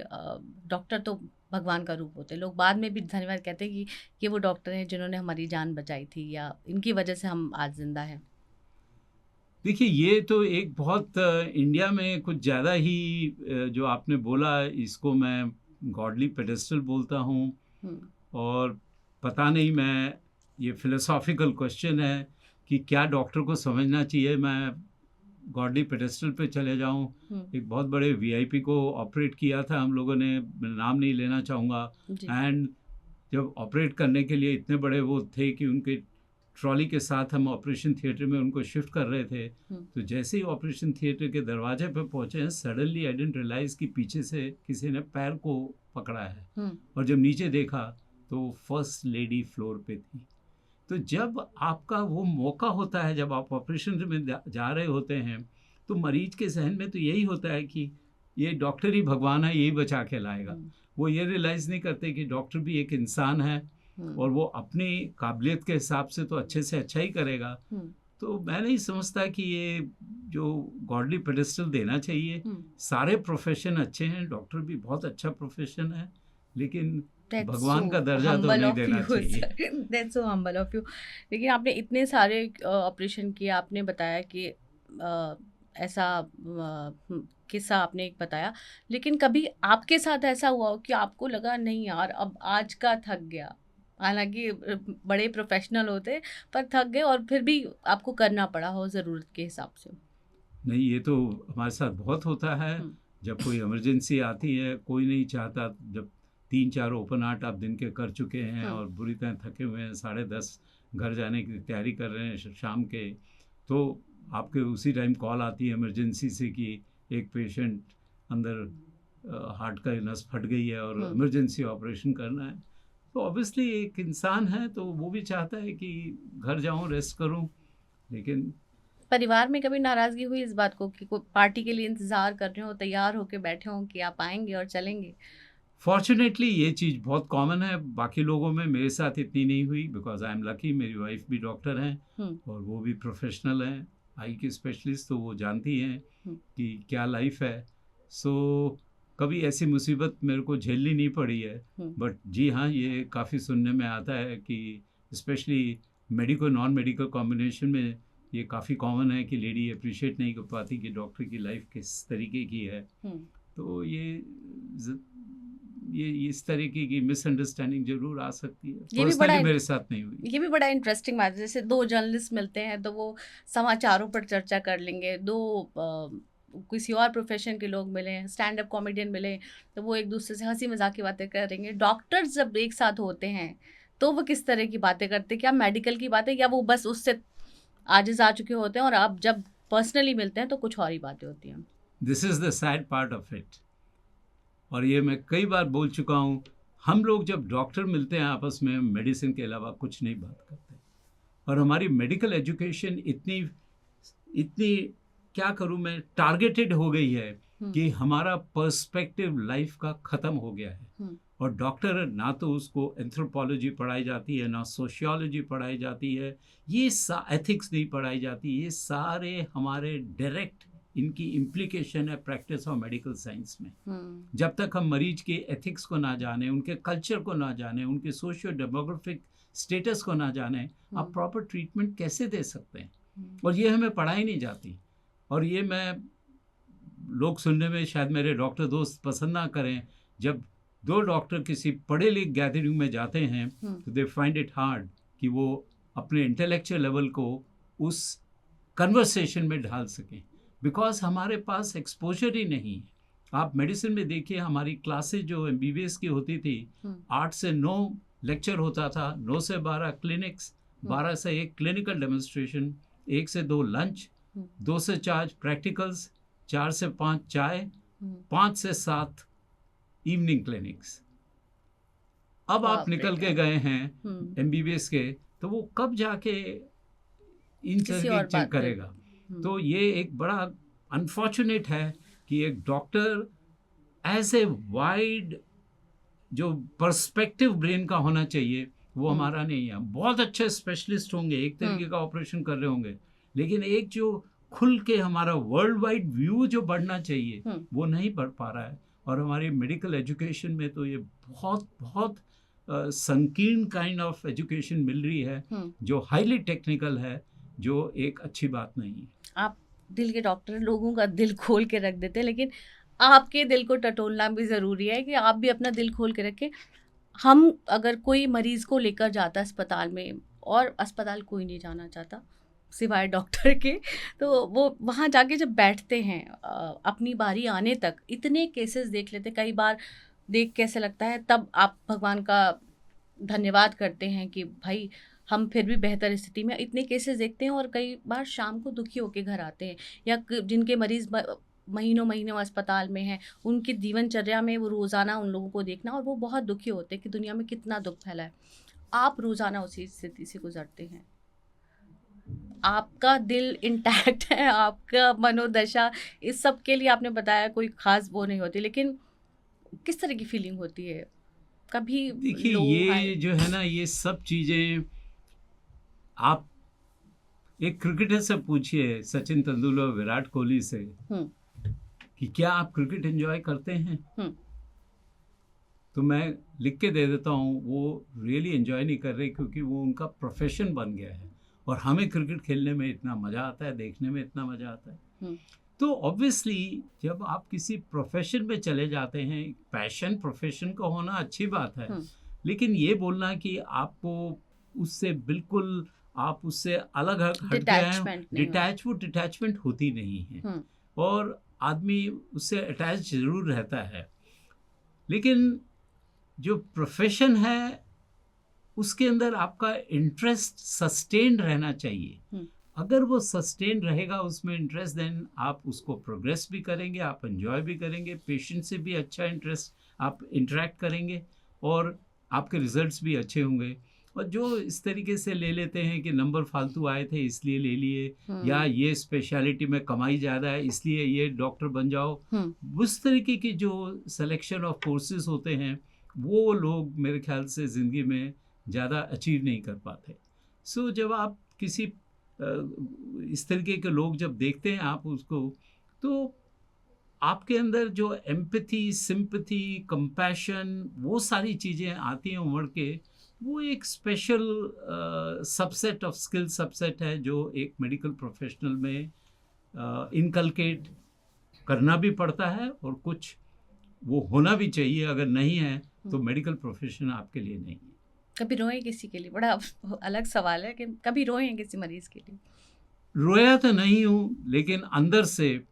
डॉक्टर तो भगवान का रूप होते हैं, लोग बाद में भी धन्यवाद कहते हैं कि ये वो डॉक्टर हैं जिन्होंने हमारी जान बचाई थी या इनकी वजह से हम आज जिंदा हैं? देखिए, ये तो एक बहुत इंडिया में कुछ ज़्यादा ही जो आपने बोला, इसको मैं गॉडली पेडेस्टल बोलता हूँ। और पता नहीं, मैं ये फिलोसॉफिकल क्वेश्चन है कि क्या डॉक्टर को समझना चाहिए मैं गॉडली पेडेस्टल पे चले जाऊँ। एक बहुत बड़े वीआईपी को ऑपरेट किया था हम लोगों ने, मैं नाम नहीं लेना चाहूँगा। एंड जब ऑपरेट करने के लिए इतने बड़े वो थे कि उनके ट्रॉली के साथ हम ऑपरेशन थिएटर में उनको शिफ्ट कर रहे थे, तो जैसे ही ऑपरेशन थिएटर के दरवाजे पे पहुंचे, सडनली आई डिडंट रियलाइज कि पीछे से किसी ने पैर को पकड़ा है। और जब नीचे देखा तो फर्स्ट लेडी फ्लोर पे थी। तो जब आपका वो मौका होता है, जब आप ऑपरेशन में जा रहे होते हैं, तो मरीज के जहन में तो यही होता है कि ये डॉक्टर ही भगवान है, यही बचा के लाएगा। वो ये रियलाइज़ नहीं करते कि डॉक्टर भी एक इंसान है और वो अपनी काबिलियत के हिसाब से तो अच्छे से अच्छा ही करेगा। तो मैं नहीं समझता कि ये जो गॉडली पेडेस्टल देना चाहिए। सारे प्रोफेशन अच्छे हैं, डॉक्टर भी बहुत अच्छा प्रोफेशन है, लेकिन भगवान का दर्जा तो नहीं देना चाहिए। That's so humble of you. लेकिन आपने इतने सारे ऑपरेशन किए, आपने बताया कि ऐसा किस्सा आपने एक बताया, लेकिन कभी आपके साथ ऐसा हुआ हो कि आपको लगा नहीं यार अब आज का थक गया, हालांकि बड़े प्रोफेशनल होते, पर थक गए और फिर भी आपको करना पड़ा हो ज़रूरत के हिसाब से। नहीं, ये तो हमारे साथ बहुत होता है। जब कोई इमरजेंसी आती है, कोई नहीं चाहता, जब 3-4 ओपन हार्ट आप दिन के कर चुके हैं और बुरी तरह थके हुए हैं, 10:30 घर जाने की तैयारी कर रहे हैं शाम के, तो आपके उसी टाइम कॉल आती है इमरजेंसी से कि एक पेशेंट अंदर हार्ट का नस फट गई है और इमरजेंसी ऑपरेशन करना है। तो ऑब्वियसली एक इंसान है तो वो भी चाहता है कि घर जाऊं, रेस्ट करूं, लेकिन परिवार में कभी नाराज़गी हुई इस बात को कि कोई पार्टी के लिए इंतज़ार कर रहे हो, तैयार होके बैठे हों कि आप आएँगे और चलेंगे? फॉर्चुनेटली ये चीज़ बहुत कॉमन है, बाकी लोगों में, मेरे साथ इतनी नहीं हुई बिकॉज आई एम लकी। मेरी वाइफ भी डॉक्टर हैं और वो भी प्रोफेशनल हैं, आई की स्पेशलिस्ट, तो वो जानती हैं कि क्या लाइफ है। सो कभी ऐसी मुसीबत मेरे को झेलनी नहीं पड़ी है। बट जी हाँ, ये काफ़ी सुनने में आता है कि specially medical non medical combination में ये काफ़ी कॉमन है कि लेडी अप्रिशिएट नहीं कर पाती कि डॉक्टर की लाइफ किस तरीके की है। तो ये इस तरीके की मिसअंडरस्टैंडिंग जरूर आ सकती है। ये भी बड़ा, मेरे साथ नहीं हुई। ये भी बड़ा इंटरेस्टिंग बात है। जैसे दो जर्नलिस्ट मिलते हैं तो वो समाचारों पर चर्चा कर लेंगे, दो किसी और प्रोफेशन के लोग मिले, स्टैंड अप कॉमेडियन मिले, तो वो एक दूसरे से हंसी मजाक की बातें करेंगे। डॉक्टर्स जब एक साथ होते हैं तो वो किस तरह की बातें करते हैं? क्या मेडिकल की बातें, या वो बस उससे आजिज आ चुके होते हैं और अब जब पर्सनली मिलते हैं तो कुछ और ही बातें होती हैं? This is the sad part of it, और ये मैं कई बार बोल चुका हूँ। हम लोग जब डॉक्टर मिलते हैं आपस में, मेडिसिन के अलावा कुछ नहीं बात करते, और हमारी मेडिकल एजुकेशन इतनी क्या करूँ मैं, टारगेटेड हो गई है कि हमारा पर्सपेक्टिव लाइफ का ख़त्म हो गया है। और डॉक्टर ना तो उसको एंथ्रोपोलॉजी पढ़ाई जाती है, ना सोशियोलॉजी पढ़ाई जाती है, ये एथिक्स नहीं पढ़ाई जाती। ये सारे हमारे डायरेक्ट इनकी इम्प्लीकेशन है प्रैक्टिस ऑफ मेडिकल साइंस में। जब तक हम मरीज के एथिक्स को ना जाने, उनके कल्चर को ना जाने, उनके सोशियो डेमोग्राफिक स्टेटस को ना जाने, आप प्रॉपर ट्रीटमेंट कैसे दे सकते हैं? और ये हमें पढ़ाई नहीं जाती। और ये लोग सुनने में शायद मेरे डॉक्टर दोस्त पसंद ना करें, जब दो डॉक्टर किसी पढ़े लिखे गैदरिंग में जाते हैं तो दे फाइंड इट हार्ड कि वो अपने इंटेलेक्चुअल लेवल को उस कन्वर्सेशन में ढाल सकें, बिकॉज हमारे पास एक्सपोजर ही नहीं है। आप मेडिसिन में देखिए, हमारी क्लासेज जो MBBS की होती थी, 8 से 9 लेक्चर होता था, 9 से 12 क्लिनिक्स, 12 से 1 क्लिनिकल डेमोन्स्ट्रेशन, 1 से 2 लंच, 2 से 4 प्रैक्टिकल्स, 4 से 5 चाय, 5 से 7 इवनिंग क्लिनिक्स। अब आप निकल के गए हैं MBBS के, तो वो कब जाके इन चीज करेगा? तो ये एक बड़ा अनफॉर्चुनेट है कि एक डॉक्टर एज ए वाइड जो पर्सपेक्टिव ब्रेन का होना चाहिए वो हमारा नहीं है। बहुत अच्छे स्पेशलिस्ट होंगे, एक तरीके का ऑपरेशन कर रहे होंगे, लेकिन एक जो खुल के हमारा वर्ल्ड वाइड व्यू जो बढ़ना चाहिए वो नहीं बढ़ पा रहा है। और हमारी मेडिकल एजुकेशन में तो ये बहुत बहुत संकीर्ण काइंड ऑफ एजुकेशन मिल रही है जो हाईली टेक्निकल है, जो एक अच्छी बात नहीं है। आप दिल के डॉक्टर, लोगों का दिल खोल के रख देते हैं, लेकिन आपके दिल को टटोलना भी ज़रूरी है कि आप भी अपना दिल खोल के रखें। हम अगर कोई मरीज़ को लेकर जाता है अस्पताल में, और अस्पताल कोई नहीं जाना चाहता सिवाय डॉक्टर के, तो वो वहाँ जाके जब बैठते हैं अपनी बारी आने तक इतने केसेस देख लेते, कई बार देख कैसे लगता है, तब आप भगवान का धन्यवाद करते हैं कि भाई हम फिर भी बेहतर स्थिति में, इतने केसेस देखते हैं। और कई बार शाम को दुखी होकर घर आते हैं, या जिनके मरीज़ महीनों महीनों अस्पताल में हैं, उनकी जीवनचर्या में वो रोज़ाना उन लोगों को देखना, और वो बहुत दुखी होते हैं कि दुनिया में कितना दुख फैला है। आप रोज़ाना उसी स्थिति से गुजरते हैं, आपका दिल इंटैक्ट है, आपका मनोदशा, इस सब के लिए आपने बताया कोई खास वो नहीं होती, लेकिन किस तरह की फीलिंग होती है कभी? देखिए, ये जो है ना, ये सब चीज़ें आप एक क्रिकेटर से पूछिए, सचिन तेंदुलकर, विराट कोहली से, कि क्या आप क्रिकेट एंजॉय करते हैं? तो मैं लिख के दे देता हूँ, वो रियली एंजॉय नहीं कर रहे, क्योंकि वो उनका प्रोफेशन बन गया है। और हमें क्रिकेट खेलने में इतना मज़ा आता है, देखने में इतना मज़ा आता है। तो ऑब्वियसली जब आप किसी प्रोफेशन में चले जाते हैं, पैशन प्रोफेशन का होना अच्छी बात है, लेकिन ये बोलना कि आपको उससे बिल्कुल आप उससे अलग हट गए हैं, डिटैचमेंट नहीं होता। वो डिटैचमेंट होती नहीं है। हम्म, और आदमी उससे अटैच जरूर रहता है, लेकिन जो प्रोफेशन है उसके अंदर आपका इंटरेस्ट सस्टेन्ड रहना चाहिए। हम्म, अगर वो सस्टेन रहेगा उसमें इंटरेस्ट, देन आप उसको प्रोग्रेस भी करेंगे, आप एंजॉय भी करेंगे, पेशेंट से भी अच्छा इंटरेस्ट आप इंटरेक्ट करेंगे और आपके रिजल्ट्स भी अच्छे होंगे। और जो इस तरीके से ले लेते हैं कि नंबर फालतू आए थे इसलिए ले लिए, या हम्म, ये स्पेशलिटी में कमाई ज़्यादा है इसलिए ये डॉक्टर बन जाओ, उस तरीके की जो सिलेक्शन ऑफ कोर्सेज होते हैं वो लोग मेरे ख्याल से ज़िंदगी में ज़्यादा अचीव नहीं कर पाते। सो जब आप किसी इस तरीके के लोग जब देखते हैं आप उसको, तो आपके अंदर जो एम्पैथी, सिंपैथी, कंपैशन, वो सारी चीज़ें आती हैं उमड़ के, वो एक special subset of skill subset है जो एक मेडिकल प्रोफेशनल में इनकलकेट करना भी पड़ता है, और कुछ वो होना भी चाहिए। अगर नहीं है तो मेडिकल प्रोफेशन आपके लिए नहीं है। कभी रोए किसी के लिए? बड़ा अलग सवाल है कि कभी रोए हैं किसी मरीज के लिए? रोया तो नहीं हूँ, लेकिन अंदर से,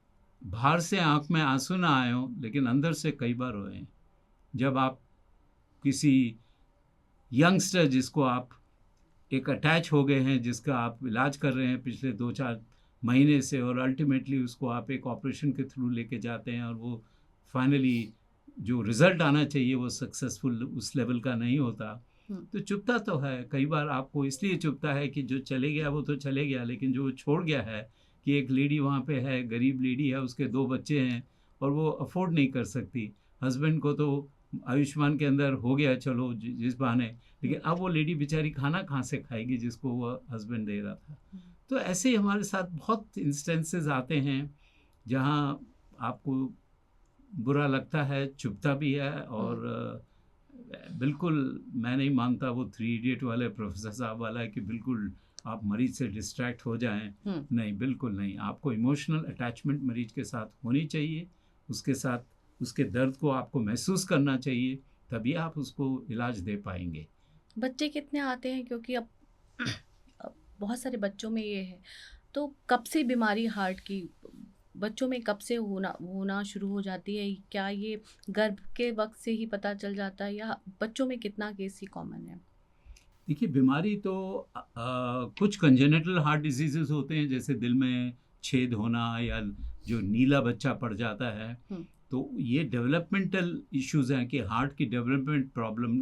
बाहर से आंख में आंसू ना आए हों, लेकिन अंदर से कई बार रोए हैं। जब आप किसी यंगस्टर जिसको आप एक अटैच हो गए हैं, जिसका आप इलाज कर रहे हैं पिछले 2-4 महीने से, और अल्टीमेटली उसको आप एक ऑपरेशन के थ्रू लेके जाते हैं और वो फाइनली जो रिज़ल्ट आना चाहिए वो सक्सेसफुल उस लेवल का नहीं होता, तो चुभता तो है। कई बार आपको इसलिए चुभता है कि जो चले गया वो तो चले गया, लेकिन जो छोड़ गया है, कि एक लेडी वहाँ पे है, गरीब लेडी है, उसके 2 बच्चे हैं और वो अफोर्ड नहीं कर सकती। हस्बैंड को तो आयुष्मान के अंदर हो गया चलो जिस बहाने, लेकिन अब वो लेडी बेचारी खाना कहाँ से खाएगी जिसको वो हस्बैंड दे रहा था। तो ऐसे ही हमारे साथ बहुत इंस्टेंसेस आते हैं जहाँ आपको बुरा लगता है, चुभता भी है, और बिल्कुल मैं नहीं मानता वो 3 इडियट वाले प्रोफेसर साहब वाला है कि बिल्कुल आप मरीज से डिस्ट्रैक्ट हो जाएं। नहीं, बिल्कुल नहीं। आपको इमोशनल अटैचमेंट मरीज के साथ होनी चाहिए, उसके साथ उसके दर्द को आपको महसूस करना चाहिए, तभी आप उसको इलाज दे पाएंगे। बच्चे कितने आते हैं? क्योंकि अब बहुत सारे बच्चों में ये है, तो कब से बीमारी हार्ट की बच्चों में कब से होना शुरू हो जाती है? क्या ये गर्भ के वक्त से ही पता चल जाता है, या बच्चों में कितना केस ही कॉमन है? देखिए, बीमारी तो कुछ कंजेनिटल हार्ट डिजीजेस होते हैं, जैसे दिल में छेद होना या जो नीला बच्चा पड़ जाता है, तो ये डेवलपमेंटल इश्यूज हैं कि हार्ट की डेवलपमेंट प्रॉब्लम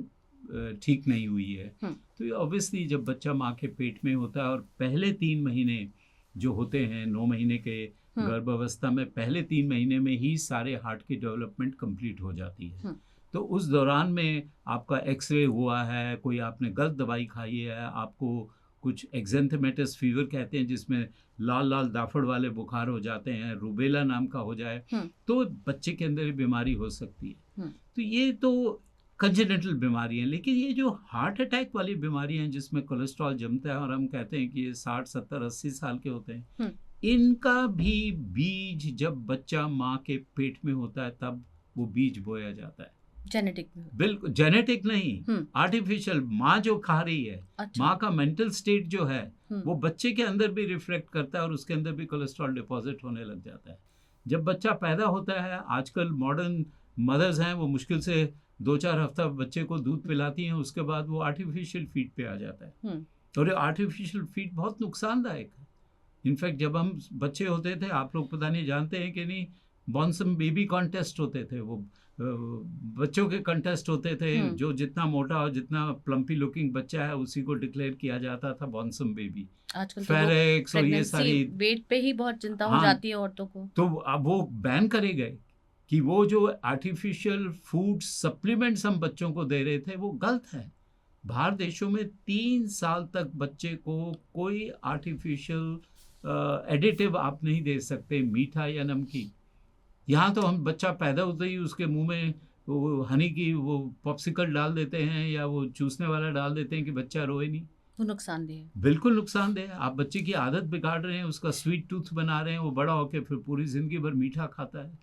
ठीक नहीं हुई है। तो ये ऑब्वियसली जब बच्चा माँ के पेट में होता है और पहले 3 महीने जो होते हैं, 9 महीने के गर्भावस्था में, पहले 3 महीने में ही सारे हार्ट की डेवलपमेंट कंप्लीट हो जाती है। तो उस दौरान में आपका एक्सरे हुआ है, कोई आपने गलत दवाई खाई है, आपको कुछ एक्जेंथेमेटस फीवर कहते हैं जिसमें लाल लाल दाफड़ वाले बुखार हो जाते हैं, रूबेला नाम का हो जाए, तो बच्चे के अंदर ये बीमारी हो सकती है। तो ये तो कंजेनिटल बीमारी है। लेकिन ये जो हार्ट अटैक वाली बीमारी हैं जिसमें कोलेस्ट्रॉल जमता है और हम कहते हैं कि ये 60, 70, 80 साल के होते हैं, इनका भी बीज जब बच्चा माँ के पेट में होता है तब वो बीज बोया जाता है। जेनेटिक? बिल्कुल जेनेटिक नहीं, आर्टिफिशियल। माँ जो खा रही है, अच्छा। माँ का मेंटल स्टेट जो है वो बच्चे के अंदर भी रिफ्लेक्ट करता है और उसके अंदर भी कोलेस्ट्रॉल डिपॉजिट होने लग जाता है। जब बच्चा पैदा होता है, आजकल मॉडर्न मदर्स हैं वो मुश्किल से 2-4 हफ्ता बच्चे को दूध पिलाती हैं, उसके बाद वो आर्टिफिशियल फीड पे आ जाता है। और ये आर्टिफिशियल फीड बहुत नुकसानदायक है। इनफैक्ट जब हम बच्चे होते थे, आप लोग पता नहीं जानते हैं कि नहीं, बॉन्सम बेबी कॉन्टेस्ट होते थे, वो बच्चों के कॉन्टेस्ट होते थे, जो जितना मोटा और जितना प्लम्पी लुकिंग बच्चा है उसी को डिक्लेयर किया जाता था बॉन्सम बेबी। आजकल फेरेक्स और ये सारी वेट पे ही बहुत चिंता हो जाती है औरतों को। तो अब वो बैन करे गए कि वो जो आर्टिफिशियल फूड सप्लीमेंट्स हम बच्चों को दे रहे थे वो गलत है। बाहर देशों में 3 साल तक बच्चे को कोई आर्टिफिशियल एडिटिव आप नहीं दे सकते, मीठा या नमकीन। यहाँ तो हम बच्चा पैदा होते ही उसके मुंह में वो हनी की वो पॉप्सिकल डाल देते हैं या वो चूसने वाला डाल देते हैं कि बच्चा रोए नहीं। वो नुकसानदेह है, बिल्कुल नुकसानदेह है। आप बच्चे की आदत बिगाड़ रहे हैं, उसका स्वीट टूथ बना रहे हैं, वो बड़ा होकर फिर पूरी ज़िंदगी भर मीठा खाता है।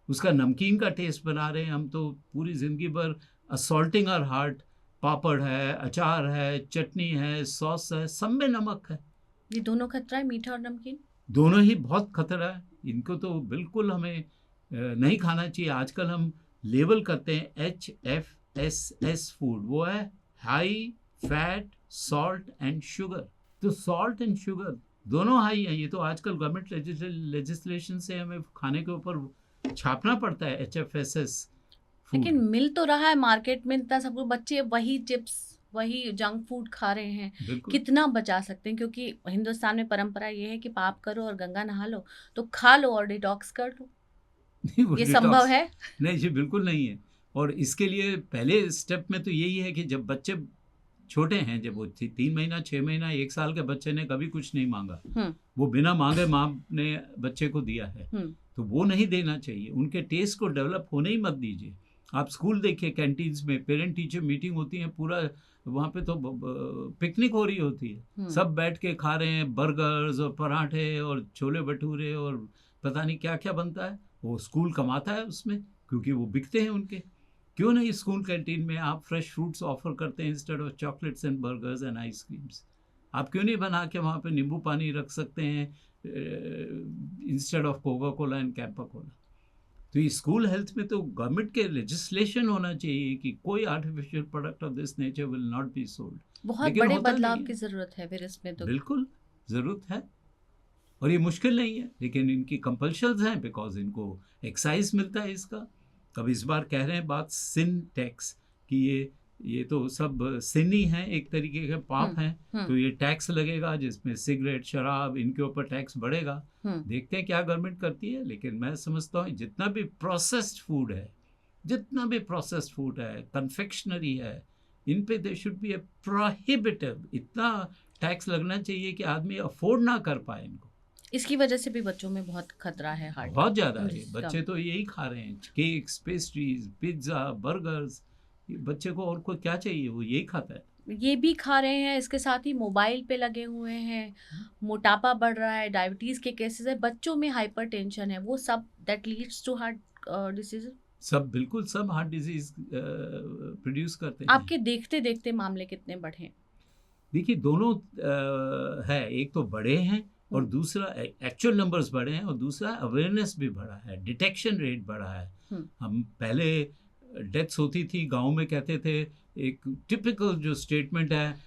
उसका नमकीन का टेस्ट बना रहे हैं हम, तो पूरी ज़िंदगी भर असॉल्टिंग आवर हार्ट पापड़ है, अचार है, चटनी है, सॉस है, सब में नमक है। ये दोनों खतरा है, मीठा और नमकीन? दोनों ही बहुत खतरा है, इनको तो बिल्कुल हमें नहीं खाना चाहिए। आजकल हम लेबल करते हैं HFSS फूड, वो है high fat salt and sugar. तो सॉल्ट एंड शुगर दोनों हाई है। ये तो आजकल गवर्नमेंट लेजिस्लेशन से हमें खाने के ऊपर छापना पड़ता है HFSS फूड। लेकिन मिल तो रहा है मार्केट में इतना सब कुछ, बच्चे वही चिप्स वही जंक फूड खा रहे हैं। बिल्कुल। कितना बचा सकते हैं? क्योंकि हिंदुस्तान में परंपरा ये है कि पाप करो और गंगा नहा लो, तो खा लो और डिटॉक्स कर लो। वो ये detox- संभव है? नहीं जी, बिल्कुल नहीं है। और इसके लिए पहले स्टेप में तो यही है कि जब बच्चे छोटे हैं, जब वो 3 महीना 6 महीना 1 साल के बच्चे ने कभी कुछ नहीं मांगा, वो बिना मांगे माँ ने बच्चे को दिया है, तो वो नहीं देना चाहिए। उनके टेस्ट को डेवलप होने ही मत दीजिए। आप स्कूल देखिए, कैंटीन्स में पेरेंट टीचर मीटिंग होती है, पूरा वहाँ पे तो पिकनिक हो रही होती है, सब बैठ के खा रहे हैं, बर्गर्स और पराठे और छोले भटूरे और पता नहीं क्या क्या बनता है। वो स्कूल कमाता है उसमें, क्योंकि वो बिकते हैं उनके। क्यों नहीं स्कूल कैंटीन में आप फ्रेश फ्रूट्स ऑफर करते हैं instead of chocolates and burgers and ice creams? आप क्यों नहीं बना के वहाँ पे नींबू पानी रख सकते हैं instead of Coca Cola and Campa Cola? तो ये स्कूल हेल्थ में तो गवर्नमेंट के लेजिस्लेशन होना चाहिए कि कोई artificial product of this nature will not be sold. बहुत लेकिन बड़े होता बदलाव नहीं है। की जरूरत है फिर इसमें तो। बिल्कुल ज़रूरत है, और ये मुश्किल नहीं है, लेकिन इनकी कंपल्शंस हैं बिकॉज इनको एक्साइज मिलता है इसका। अब इस बार कह रहे हैं बात सिन टैक्स कि ये तो सब सिन ही हैं, एक तरीके के पाप हैं, तो ये टैक्स लगेगा जिसमें सिगरेट शराब इनके ऊपर टैक्स बढ़ेगा। देखते हैं क्या गवर्नमेंट करती है। लेकिन मैं समझता हूँ जितना भी प्रोसेस्ड फूड है, कन्फेक्शनरी है, इन पे they should be A prohibitive. इतना टैक्स लगना चाहिए कि आदमी अफोर्ड ना कर पाए इनको। इसकी वजह से भी बच्चों में बहुत खतरा है हार्ट, बहुत ज़्यादा है। बच्चे तो यही खा रहे हैं, केक्स, पेस्ट्रीज, पिज्ज़ा, बर्गर्स। बच्चे को और कोई क्या चाहिए, वो यही खाता है। ये भी खा रहे हैं, इसके साथ ही मोबाइल पे लगे हुए हैं, मोटापा बढ़ रहा है, डायबिटीज के केसेस है, बच्चों में हाइपरटेंशन है, वो सब that leads to heart disease. सब बिल्कुल, सब हार्ट डिजीज प्रोड्यूस करते हैं। आपके देखते देखते मामले कितने बढ़े हैं? देखिए दोनों है, एक तो बड़े हैं और दूसरा एक्चुअल नंबर्स बढ़े हैं, और दूसरा अवेयरनेस भी बढ़ा है, डिटेक्शन रेट बढ़ा है। हम पहले डेथ्स होती थी गांव में, कहते थे, एक टिपिकल जो स्टेटमेंट है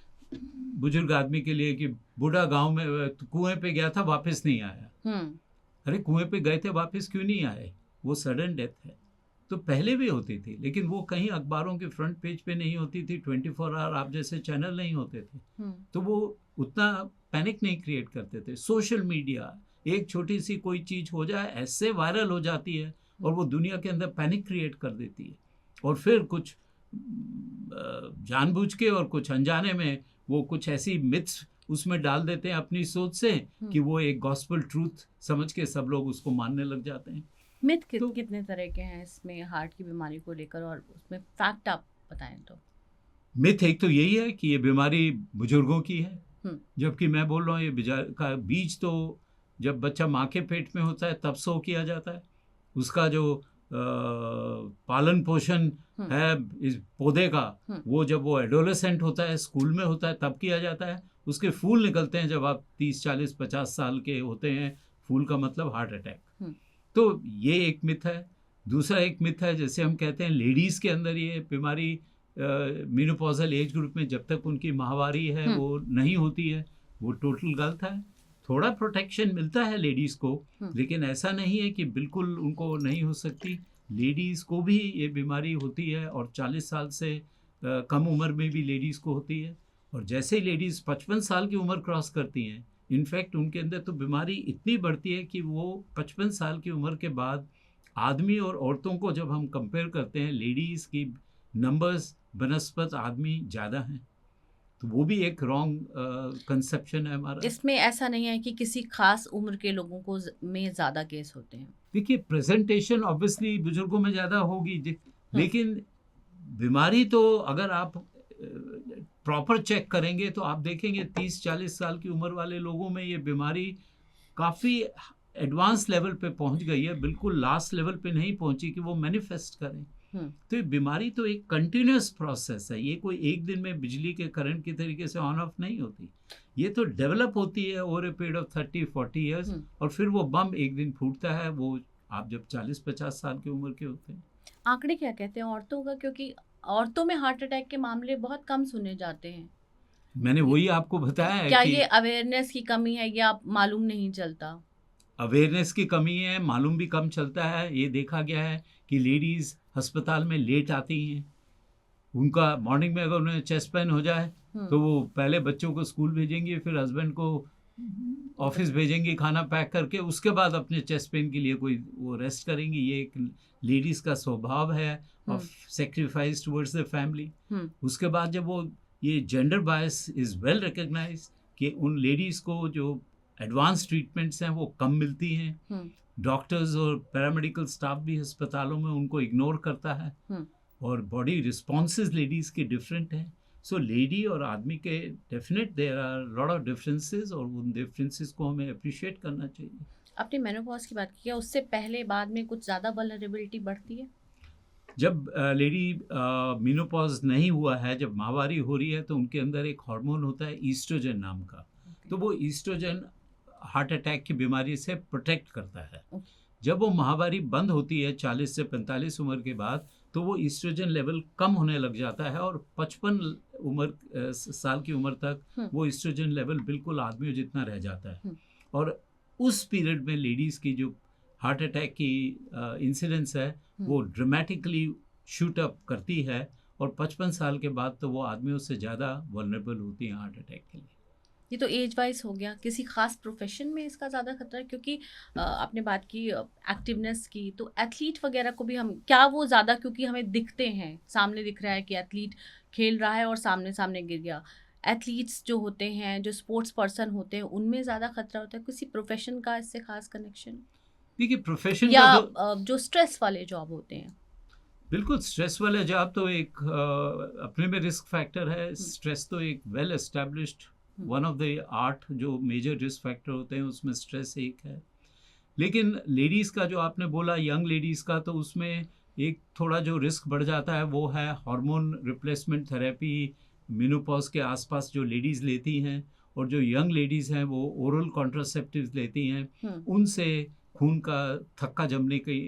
बुजुर्ग आदमी के लिए कि बूढ़ा गांव में कुएं पे गया था वापस नहीं आया। अरे कुएं पे गए थे वापस क्यों नहीं आए? वो सडन डेथ है। तो पहले भी होती थी, लेकिन वो कहीं अखबारों के फ्रंट पेज पे नहीं होती थी, 24 आवर आप जैसे चैनल नहीं होते थे, तो वो उतना पैनिक नहीं क्रिएट करते थे। सोशल मीडिया, एक छोटी सी कोई चीज़ हो जाए ऐसे वायरल हो जाती है और वो दुनिया के अंदर पैनिक क्रिएट कर देती है, और फिर कुछ जानबूझ के और कुछ अनजाने में वो कुछ ऐसी मिथ्स उसमें डाल देते हैं अपनी सोच से कि वो एक गॉस्पेल ट्रूथ समझ के सब लोग उसको मानने लग जाते हैं। मिथ कितने तरह के हैं इसमें हार्ट की बीमारी को लेकर, और उसमें फैक्ट आप बताएं तो? मिथ एक तो यही है कि ये बीमारी बुजुर्गों की है, जबकि मैं बोल रहा हूँ ये का बीज तो जब बच्चा माँ के पेट में होता है तब सो किया जाता है। उसका जो पालन पोषण है इस पौधे का, वो जब वो एडोलेसेंट होता है, स्कूल में होता है, तब किया जाता है। उसके फूल निकलते हैं जब आप 30 40 50 साल के होते हैं। फूल का मतलब हार्ट अटैक। तो ये एक मिथ है। दूसरा एक मिथ है, जैसे हम कहते हैं लेडीज़ के अंदर ये बीमारी मेनोपॉजल एज ग्रुप में जब तक उनकी माहवारी है वो नहीं होती है, वो टोटल गलत है। थोड़ा प्रोटेक्शन मिलता है लेडीज़ को, लेकिन ऐसा नहीं है कि बिल्कुल उनको नहीं हो सकती। लेडीज़ को भी ये बीमारी होती है, और 40 साल से कम उम्र में भी लेडीज़ को होती है। और जैसे ही लेडीज़ 55 साल की उम्र क्रॉस करती हैं, इनफैक्ट उनके अंदर तो बीमारी इतनी बढ़ती है कि वो 55 साल की उम्र के बाद आदमी और औरतों को जब हम कंपेयर करते हैं, लेडीज़ की नंबर्स बनस्पत आदमी ज़्यादा हैं। तो वो भी एक रॉन्ग कंसेप्शन है हमारा। इसमें ऐसा नहीं है कि किसी खास उम्र के लोगों को में ज़्यादा केस होते हैं। देखिए प्रेजेंटेशन ऑब्वियसली बुजुर्गों में ज़्यादा होगी, लेकिन बीमारी तो अगर आप प्रॉपर चेक करेंगे तो आप देखेंगे 30-40 साल की उम्र वाले लोगों में ये बीमारी काफ़ी एडवांस लेवल पे पहुंच गई है, बिल्कुल लास्ट लेवल पे नहीं पहुंची कि वो मैनिफेस्ट करें। तो ये बीमारी तो एक कंटिन्यूस प्रोसेस है, ये कोई एक दिन में बिजली के करंट की तरीके से ऑन ऑफ नहीं होती, ये तो डेवलप होती है over a period of 30-40 years, और फिर वो बम एक दिन फूटता है, वो आप जब 40-50 साल की उम्र के होते हैं। आंकड़े क्या कहते हैं औरतों का, क्योंकि औरतों में हार्ट अटैक के मामले बहुत कम सुने जाते हैं, मैंने वही आपको बताया है क्या कि ये अवेयरनेस की कमी है या मालूम नहीं चलता? अवेयरनेस की कमी है, मालूम भी कम चलता है। ये देखा गया है कि लेडीज़ अस्पताल में लेट आती हैं, उनका मॉर्निंग में अगर उन्हें चेस्ट पेन हो जाए तो वो पहले बच्चों को स्कूल भेजेंगी, फिर हस्बैंड को ऑफिस भेजेंगी खाना पैक करके, उसके बाद अपने चेस्ट पेन के लिए कोई वो रेस्ट करेंगी। ये एक लेडीज़ का स्वभाव है of sacrifice towards the family. उसके बाद जब वो ये gender bias is well recognise कि उन लेडीज़ को जो एडवांस ट्रीटमेंट्स हैं वो कम मिलती हैं, डॉक्टर्स और पैरामेडिकल स्टाफ भी अस्पतालों में उनको इग्नोर करता है, और बॉडी रिस्पॉन्सेज लेडीज़ के डिफरेंट हैं। सो लेडी और आदमी के definite there are lot of differences, और उन डिफरेंसेस को हमें अप्रिशिएट करना चाहिए। आपने मेनोपॉज की बात की है, उससे पहले बाद में कुछ ज़्यादा वल्नरेबिलिटी बढ़ती है? जब लेडी मेनोपॉज नहीं हुआ है, जब माहवारी हो रही है, तो उनके अंदर एक हार्मोन होता है ईस्ट्रोजन नाम का, तो वो ईस्ट्रोजन हार्ट अटैक की बीमारी से प्रोटेक्ट करता है। जब वो माहवारी बंद होती है 40 से 45 उम्र के बाद, तो वो ईस्ट्रोजन लेवल कम होने लग जाता है, और 55 साल की उम्र तक वो ईस्ट्रोजन लेवल बिल्कुल आदमियों जितना रह जाता है। और उस पीरियड में लेडीज़ की जो हार्ट अटैक की इंसिडेंस है वो ड्रामेटिकली शूट अप करती है, और 55 साल के बाद तो वो आदमियों से ज़्यादा वल्नरेबल होती हैं हार्ट अटैक के लिए। ये तो एज वाइज हो गया, किसी खास प्रोफेशन में इसका ज़्यादा खतरा है? क्योंकि आपने बात की एक्टिवनेस की, तो एथलीट वगैरह को भी हम क्या वो ज़्यादा, क्योंकि हमें दिखते हैं, सामने दिख रहा है कि एथलीट खेल रहा है और सामने सामने गिर गया, एथलीट्स जो होते हैं, जो स्पोर्ट्स पर्सन होते हैं, उनमें ज़्यादा खतरा होता है? किसी प्रोफेशन का इससे खास कनेक्शन, देखिए प्रोफेशन या का तो जो स्ट्रेस वाले जॉब होते हैं? बिल्कुल, स्ट्रेस वाला जॉब तो एक अपने में रिस्क फैक्टर है। स्ट्रेस तो एक well established one of the 8 जो मेजर रिस्क फैक्टर होते हैं उसमें स्ट्रेस एक है। लेकिन लेडीज़ का जो आपने बोला, यंग लेडीज़ का, तो उसमें एक थोड़ा जो रिस्क बढ़ जाता है वो है हार्मोन रिप्लेसमेंट थेरेपी मेनोपॉज के आसपास जो लेडीज़ लेती हैं, और जो यंग लेडीज़ हैं वो ओरल कॉन्ट्रासेप्टिव्स लेती हैं, उनसे खून का थक्का जमने की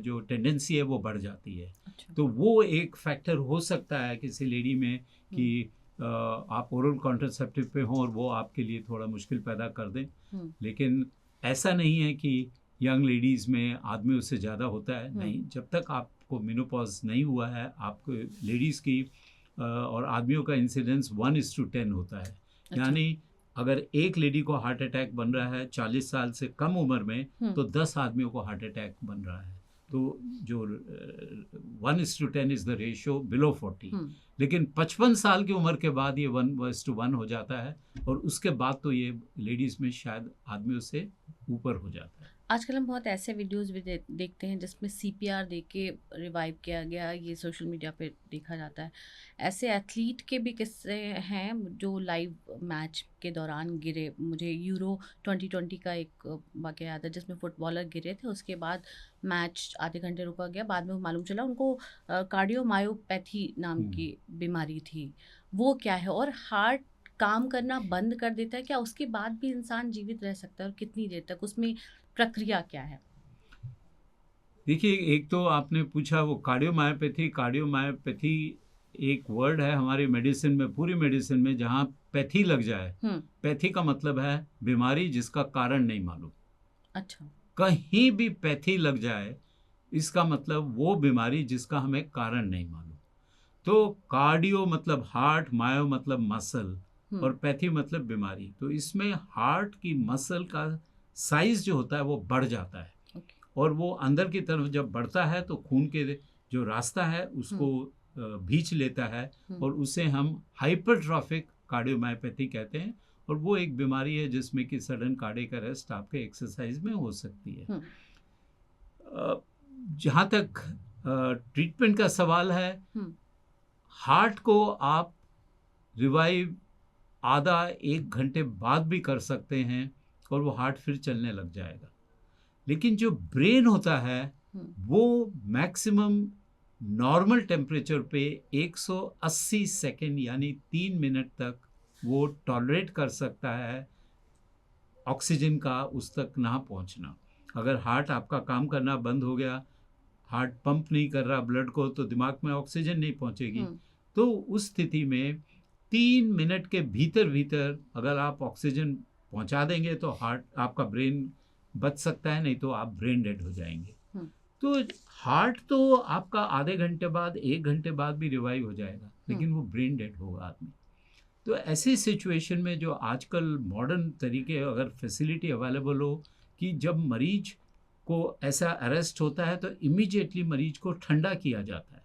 जो टेंडेंसी है वो बढ़ जाती है। अच्छा। तो वो एक फैक्टर हो सकता है किसी लेडी में कि आप ओरल कॉन्ट्रासेप्टिव पे हों और वो आपके लिए थोड़ा मुश्किल पैदा कर दें। लेकिन ऐसा नहीं है कि यंग लेडीज़ में आदमियों से ज़्यादा होता है, नहीं। जब तक आपको मेनोपॉज नहीं हुआ है, आपको लेडीज़ की और आदमियों का इंसिडेंस 1:10 होता है। अच्छा। यानी अगर एक लेडी को हार्ट अटैक बन रहा है 40 साल से कम उम्र में, तो 10 आदमियों को हार्ट अटैक बन रहा है। तो जो 1:10 इज़ द रेशियो बिलो 40। लेकिन 55 साल की उम्र के बाद ये 1:1 हो जाता है, और उसके बाद तो ये लेडीज़ में शायद आदमियों से ऊपर हो जाता है। आजकल हम बहुत ऐसे वीडियोस भी देखते हैं जिसमें CPR दे के रिवाइव किया गया, ये सोशल मीडिया पे देखा जाता है। ऐसे एथलीट के भी किस्से हैं जो लाइव मैच के दौरान गिरे। मुझे यूरो 2020 का एक वाक़या याद है जिसमें फुटबॉलर गिरे थे, उसके बाद मैच आधे घंटे रुका गया, बाद में मालूम चला उनको कार्डियोमायोपैथी नाम की बीमारी थी। वो क्या है, और हार्ट काम करना बंद कर देता है क्या? उसके बाद भी इंसान जीवित रह सकता है, और कितनी देर तक, उसमें प्रक्रिया क्या है? देखिए, एक तो आपने पूछा वो कार्डियोमायोपैथी। कार्डियोमायोपैथी एक वर्ड है हमारी मेडिसिन में, पूरी मेडिसिन में, जहाँ पैथी लग जाए। पैथी का मतलब है बीमारी जिसका कारण नहीं मालूम। अच्छा। कहीं भी पैथी लग जाए, इसका मतलब वो बीमारी जिसका हमें कारण नहीं मालूम। तो कार्डियो मतलब हार्ट, मायो मतलब मसल, और पैथी मतलब बीमारी। तो इसमें हार्ट की मसल का साइज जो होता है वो बढ़ जाता है, और वो अंदर की तरफ जब बढ़ता है तो खून के जो रास्ता है उसको भींच लेता है, और उसे हम हाइपरट्रॉफिक कार्डियोमायोपैथी कहते हैं। और वो एक बीमारी है जिसमें कि सडन कार्डियक अरेस्ट आपके एक्सरसाइज में हो सकती है। जहाँ तक ट्रीटमेंट का सवाल है, हार्ट को आप रिवाइव आधा 1 घंटे बाद भी कर सकते हैं, और वो हार्ट फिर चलने लग जाएगा। लेकिन जो ब्रेन होता है वो मैक्सिमम नॉर्मल टेम्परेचर पे 180 सेकेंड यानी 3 मिनट तक वो टॉलरेट कर सकता है ऑक्सीजन का उस तक ना पहुंचना। अगर हार्ट आपका काम करना बंद हो गया, हार्ट पंप नहीं कर रहा ब्लड को, तो दिमाग में ऑक्सीजन नहीं पहुंचेगी। तो उस स्थिति में 3 मिनट के भीतर भीतर अगर आप ऑक्सीजन पहुंचा देंगे तो हार्ट आपका ब्रेन बच सकता है, नहीं तो आप ब्रेन डेड हो जाएंगे। तो हार्ट तो आपका आधे घंटे बाद 1 घंटे बाद भी रिवाइव हो जाएगा, लेकिन वो ब्रेन डेड होगा आदमी। तो ऐसी सिचुएशन में जो आजकल मॉडर्न तरीके अगर फैसिलिटी अवेलेबल हो कि जब मरीज को ऐसा अरेस्ट होता है तो इमीडिएटली मरीज को ठंडा किया जाता है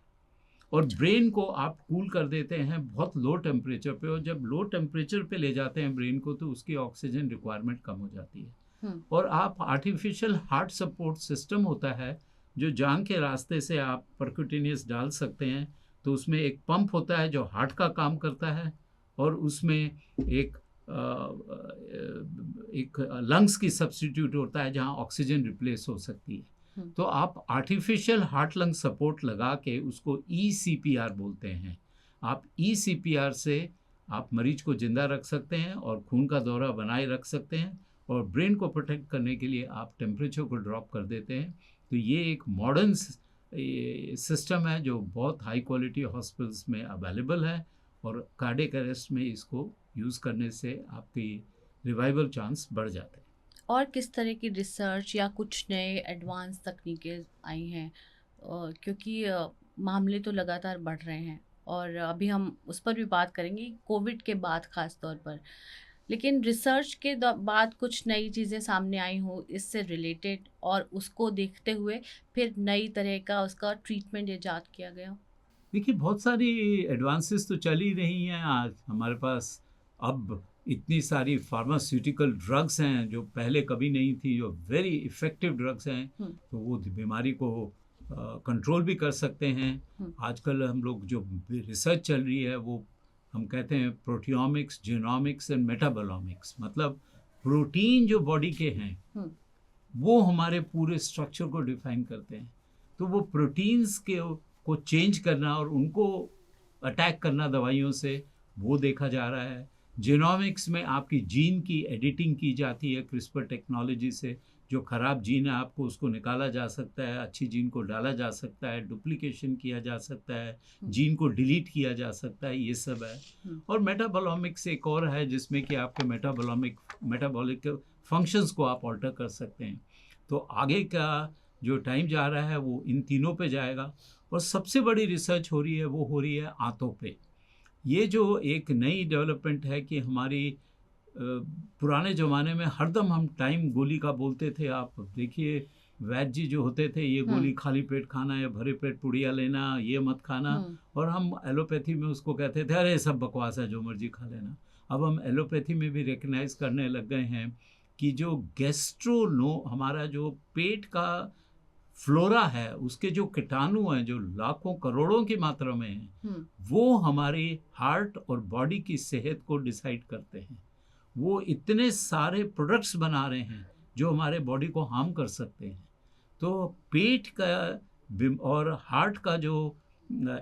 और ब्रेन को आप कूल कर देते हैं बहुत लो टेम्परेचर पे, और जब लो टेम्परेचर पे ले जाते हैं ब्रेन को तो उसकी ऑक्सीजन रिक्वायरमेंट कम हो जाती है। और आप आर्टिफिशियल हार्ट सपोर्ट सिस्टम होता है जो जान के रास्ते से आप परक्यूटेनियस डाल सकते हैं, तो उसमें एक पंप होता है जो हार्ट का काम करता है और उसमें एक लंग्स की सब्स्टिट्यूट होता है जहां ऑक्सीजन रिप्लेस हो सकती है। तो आप आर्टिफिशियल हार्ट लंग सपोर्ट लगा के उसको ECPR बोलते हैं। आप ECPR से आप मरीज को जिंदा रख सकते हैं और खून का दौरा बनाए रख सकते हैं, और ब्रेन को प्रोटेक्ट करने के लिए आप टेम्परेचर को ड्रॉप कर देते हैं। तो ये एक मॉडर्न सिस्टम है जो बहुत हाई क्वालिटी हॉस्पिटल्स में अवेलेबल है, और कार्डियक अरेस्ट में इसको यूज़ करने से आपकी रिवाइवल चांस बढ़ जाते हैं। और किस तरह की रिसर्च या कुछ नए एडवांस तकनीकें आई हैं, क्योंकि मामले तो लगातार बढ़ रहे हैं और अभी हम उस पर भी बात करेंगे कोविड के बाद ख़ास तौर पर। लेकिन रिसर्च के बाद कुछ नई चीज़ें सामने आई हो इससे रिलेटेड, और उसको देखते हुए फिर नई तरह का उसका ट्रीटमेंट ईजाद किया गया। देखिए बहुत सारी एडवांसेस तो चल ही रही हैं। आज हमारे पास अब इतनी सारी फार्मास्यूटिकल ड्रग्स हैं जो पहले कभी नहीं थी, जो वेरी इफ़ेक्टिव ड्रग्स हैं, तो वो बीमारी को कंट्रोल भी कर सकते हैं। आजकल हम लोग जो रिसर्च चल रही है वो हम कहते हैं प्रोटियोमिक्स, जीनोमिक्स एंड मेटाबोलोमिक्स, मतलब प्रोटीन जो बॉडी के हैं वो हमारे पूरे स्ट्रक्चर को डिफाइन करते हैं। तो वो प्रोटीन्स के को चेंज करना और उनको अटैक करना दवाइयों से, वो देखा जा रहा है। जीनोमिक्स में आपकी जीन की एडिटिंग की जाती है क्रिस्पर टेक्नोलॉजी से, जो ख़राब जीन है आपको उसको निकाला जा सकता है, अच्छी जीन को डाला जा सकता है, डुप्लीकेशन किया जा सकता है, जीन को डिलीट किया जा सकता है, ये सब है। और मेटाबोलोमिक्स एक और है जिसमें कि आपके मेटाबॉलिक फंक्शंस को आप ऑल्टर कर सकते हैं। तो आगे का जो टाइम जा रहा है वो इन तीनों पे जाएगा। और सबसे बड़ी रिसर्च हो रही है वो हो रही है आंतों पे। ये जो एक नई डेवलपमेंट है कि हमारी पुराने ज़माने में हरदम हम टाइम गोली का बोलते थे। आप देखिए वैद्य जी जो होते थे, ये गोली खाली पेट खाना या भरे पेट पुड़िया लेना, ये मत खाना। और हम एलोपैथी में उसको कहते थे अरे सब बकवास है, जो मर्जी खा लेना। अब हम एलोपैथी में भी रिकग्नाइज करने लग गए हैं कि जो हमारा जो पेट का फ्लोरा है, उसके जो कीटाणु हैं जो लाखों करोड़ों की मात्रा में हैं, वो हमारे हार्ट और बॉडी की सेहत को डिसाइड करते हैं। वो इतने सारे प्रोडक्ट्स बना रहे हैं जो हमारे बॉडी को हार्म कर सकते हैं। तो पेट का और हार्ट का जो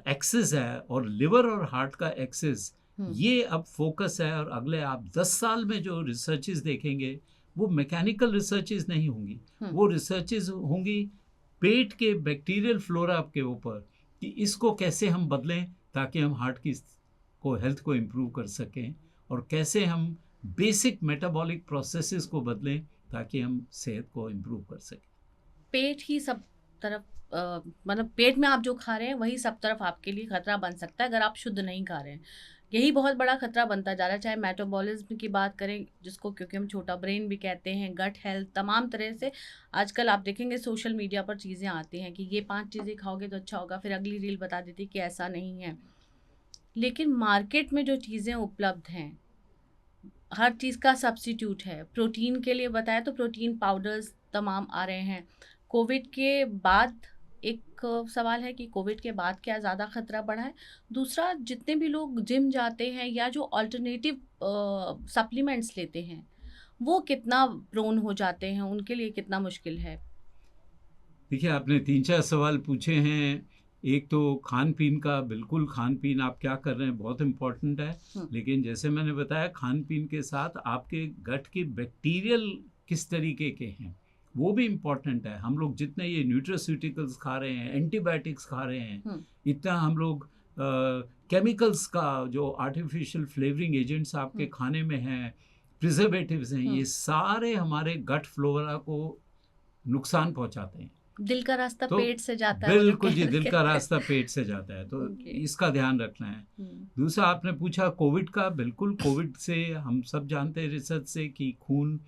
एक्सेस है और लिवर और हार्ट का एक्सेस, ये अब फोकस है। और अगले आप 10 साल में जो रिसर्चेस देखेंगे वो मैकेनिकल रिसर्चेस नहीं होंगी, वो रिसर्चेस होंगी पेट के बैक्टीरियल फ्लोरा के ऊपर, कि इसको कैसे हम बदलें ताकि हम हार्ट की हेल्थ को इम्प्रूव कर सकें, और कैसे हम बेसिक मेटाबॉलिक प्रोसेसेस को बदलें ताकि हम सेहत को इम्प्रूव कर सकें। पेट ही सब तरफ मतलब पेट में आप जो खा रहे हैं वही सब तरफ आपके लिए खतरा बन सकता है अगर आप शुद्ध नहीं खा रहे हैं। यही बहुत बड़ा खतरा बनता जा रहा है, चाहे मेटाबॉलिज्म की बात करें जिसको क्योंकि हम छोटा ब्रेन भी कहते हैं, गट हेल्थ, तमाम तरह से आजकल आप देखेंगे सोशल मीडिया पर चीज़ें आती हैं कि ये 5 चीज़ें खाओगे तो अच्छा होगा, फिर अगली रील बता देती कि ऐसा नहीं है। लेकिन मार्केट में जो चीज़ें उपलब्ध हैं हर चीज़ का सब्स्टिट्यूट है। प्रोटीन के लिए बताया तो प्रोटीन पाउडर्स तमाम आ रहे हैं। कोविड के बाद एक सवाल है कि कोविड के बाद क्या ज़्यादा खतरा बढ़ा है? दूसरा, जितने भी लोग जिम जाते हैं या जो अल्टरनेटिव सप्लीमेंट्स लेते हैं वो कितना प्रोन हो जाते हैं, उनके लिए कितना मुश्किल है? देखिए आपने 3-4 सवाल पूछे हैं। एक तो खान पीन का, बिल्कुल खान पीन आप क्या कर रहे हैं बहुत इम्पोर्टेंट है, लेकिन जैसे मैंने बताया खान पीन के साथ आपके गट की बैक्टीरियल किस तरीके के हैं वो भी इम्पोर्टेंट है। हम लोग जितने ये न्यूट्रास्यूटिकल्स खा रहे हैं, एंटीबायोटिक्स खा रहे हैं, इतना हम लोग केमिकल्स का जो आर्टिफिशियल फ्लेवरिंग एजेंट्स आपके खाने में हैं, प्रिजर्वेटिव्स हैं, ये सारे हमारे गट फ्लोरा को नुकसान पहुंचाते हैं। दिल का रास्ता तो पेट से जाता है, बिल्कुल जी, दिल का रास्ता पेट से जाता है, तो इसका ध्यान रखना है। दूसरा आपने पूछा कोविड का, बिल्कुल कोविड से हम सब जानते हैं रिसर्च से कि खून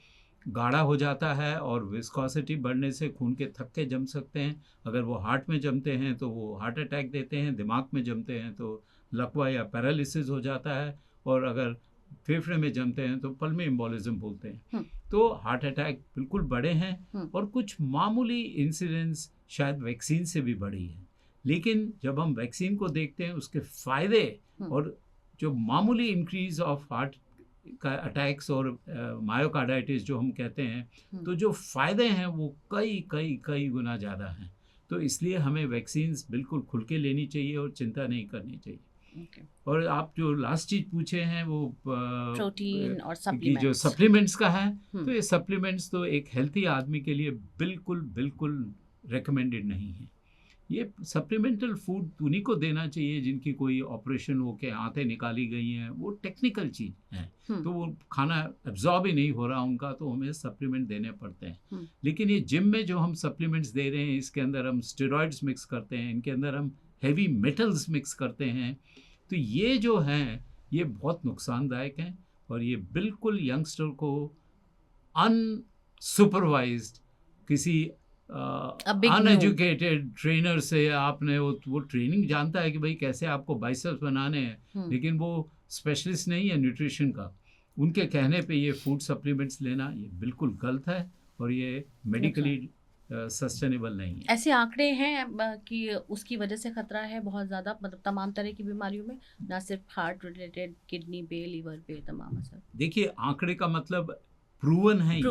गाढ़ा हो जाता है और विस्कोसिटी बढ़ने से खून के थक्के जम सकते हैं। अगर वो हार्ट में जमते हैं तो वो हार्ट अटैक देते हैं, दिमाग में जमते हैं तो लकवा या पैरालिसिस हो जाता है, और अगर फेफड़े में जमते हैं तो पल्मी एम्बोलिज्म बोलते हैं। तो हार्ट अटैक बिल्कुल बड़े हैं, और कुछ मामूली इंसिडेंस शायद वैक्सीन से भी बढ़ी है। लेकिन जब हम वैक्सीन को देखते हैं उसके फ़ायदे और जो मामूली इंक्रीज ऑफ हार्ट का अटैक्स और मायोकार्डाइटिस जो हम कहते हैं, तो जो फ़ायदे हैं वो कई कई कई गुना ज़्यादा हैं। तो इसलिए हमें वैक्सीन्स बिल्कुल खुल के लेनी चाहिए और चिंता नहीं करनी चाहिए। और आप जो लास्ट चीज पूछे हैं वो प्रोटीन और जो सप्लीमेंट्स का है, तो ये सप्लीमेंट्स तो एक हेल्थी आदमी के लिए बिल्कुल बिल्कुल रिकमेंडेड नहीं है। ये सप्लीमेंटल फूड उन्हीं को देना चाहिए जिनकी कोई ऑपरेशन हो के आंतें निकाली गई हैं, वो टेक्निकल चीज है, तो वो खाना एब्जॉर्ब ही नहीं हो रहा उनका, तो हमें सप्लीमेंट देने पड़ते हैं। लेकिन ये जिम में जो हम सप्लीमेंट्स दे रहे हैं, इसके अंदर हम स्टेरॉइड्स मिक्स करते हैं, इनके अंदर हम हैवी मेटल्स मिक्स करते हैं, तो ये जो हैं ये बहुत नुकसानदायक हैं, और ये बिल्कुल यंगस्टर को अनसुपरवाइज्ड किसी अनएजुकेटेड ट्रेनर से आपने वो ट्रेनिंग जानता है कि भाई कैसे आपको बाइसेप्स बनाने हैं, लेकिन वो स्पेशलिस्ट नहीं है न्यूट्रिशन का, उनके कहने पे ये फूड सप्लीमेंट्स लेना ये बिल्कुल गलत है, और ये मेडिकली सस्टेनेबल नहीं है। ऐसे आंकड़े हैं कि उसकी वजह से खतरा है बहुत ज़्यादा, मतलब तमाम तरह की बीमारियों में, ना सिर्फ हार्ट रिलेटेड, किडनी पे, लीवर पे, तमाम असर। देखिए आंकड़े का मतलब प्रूवन है,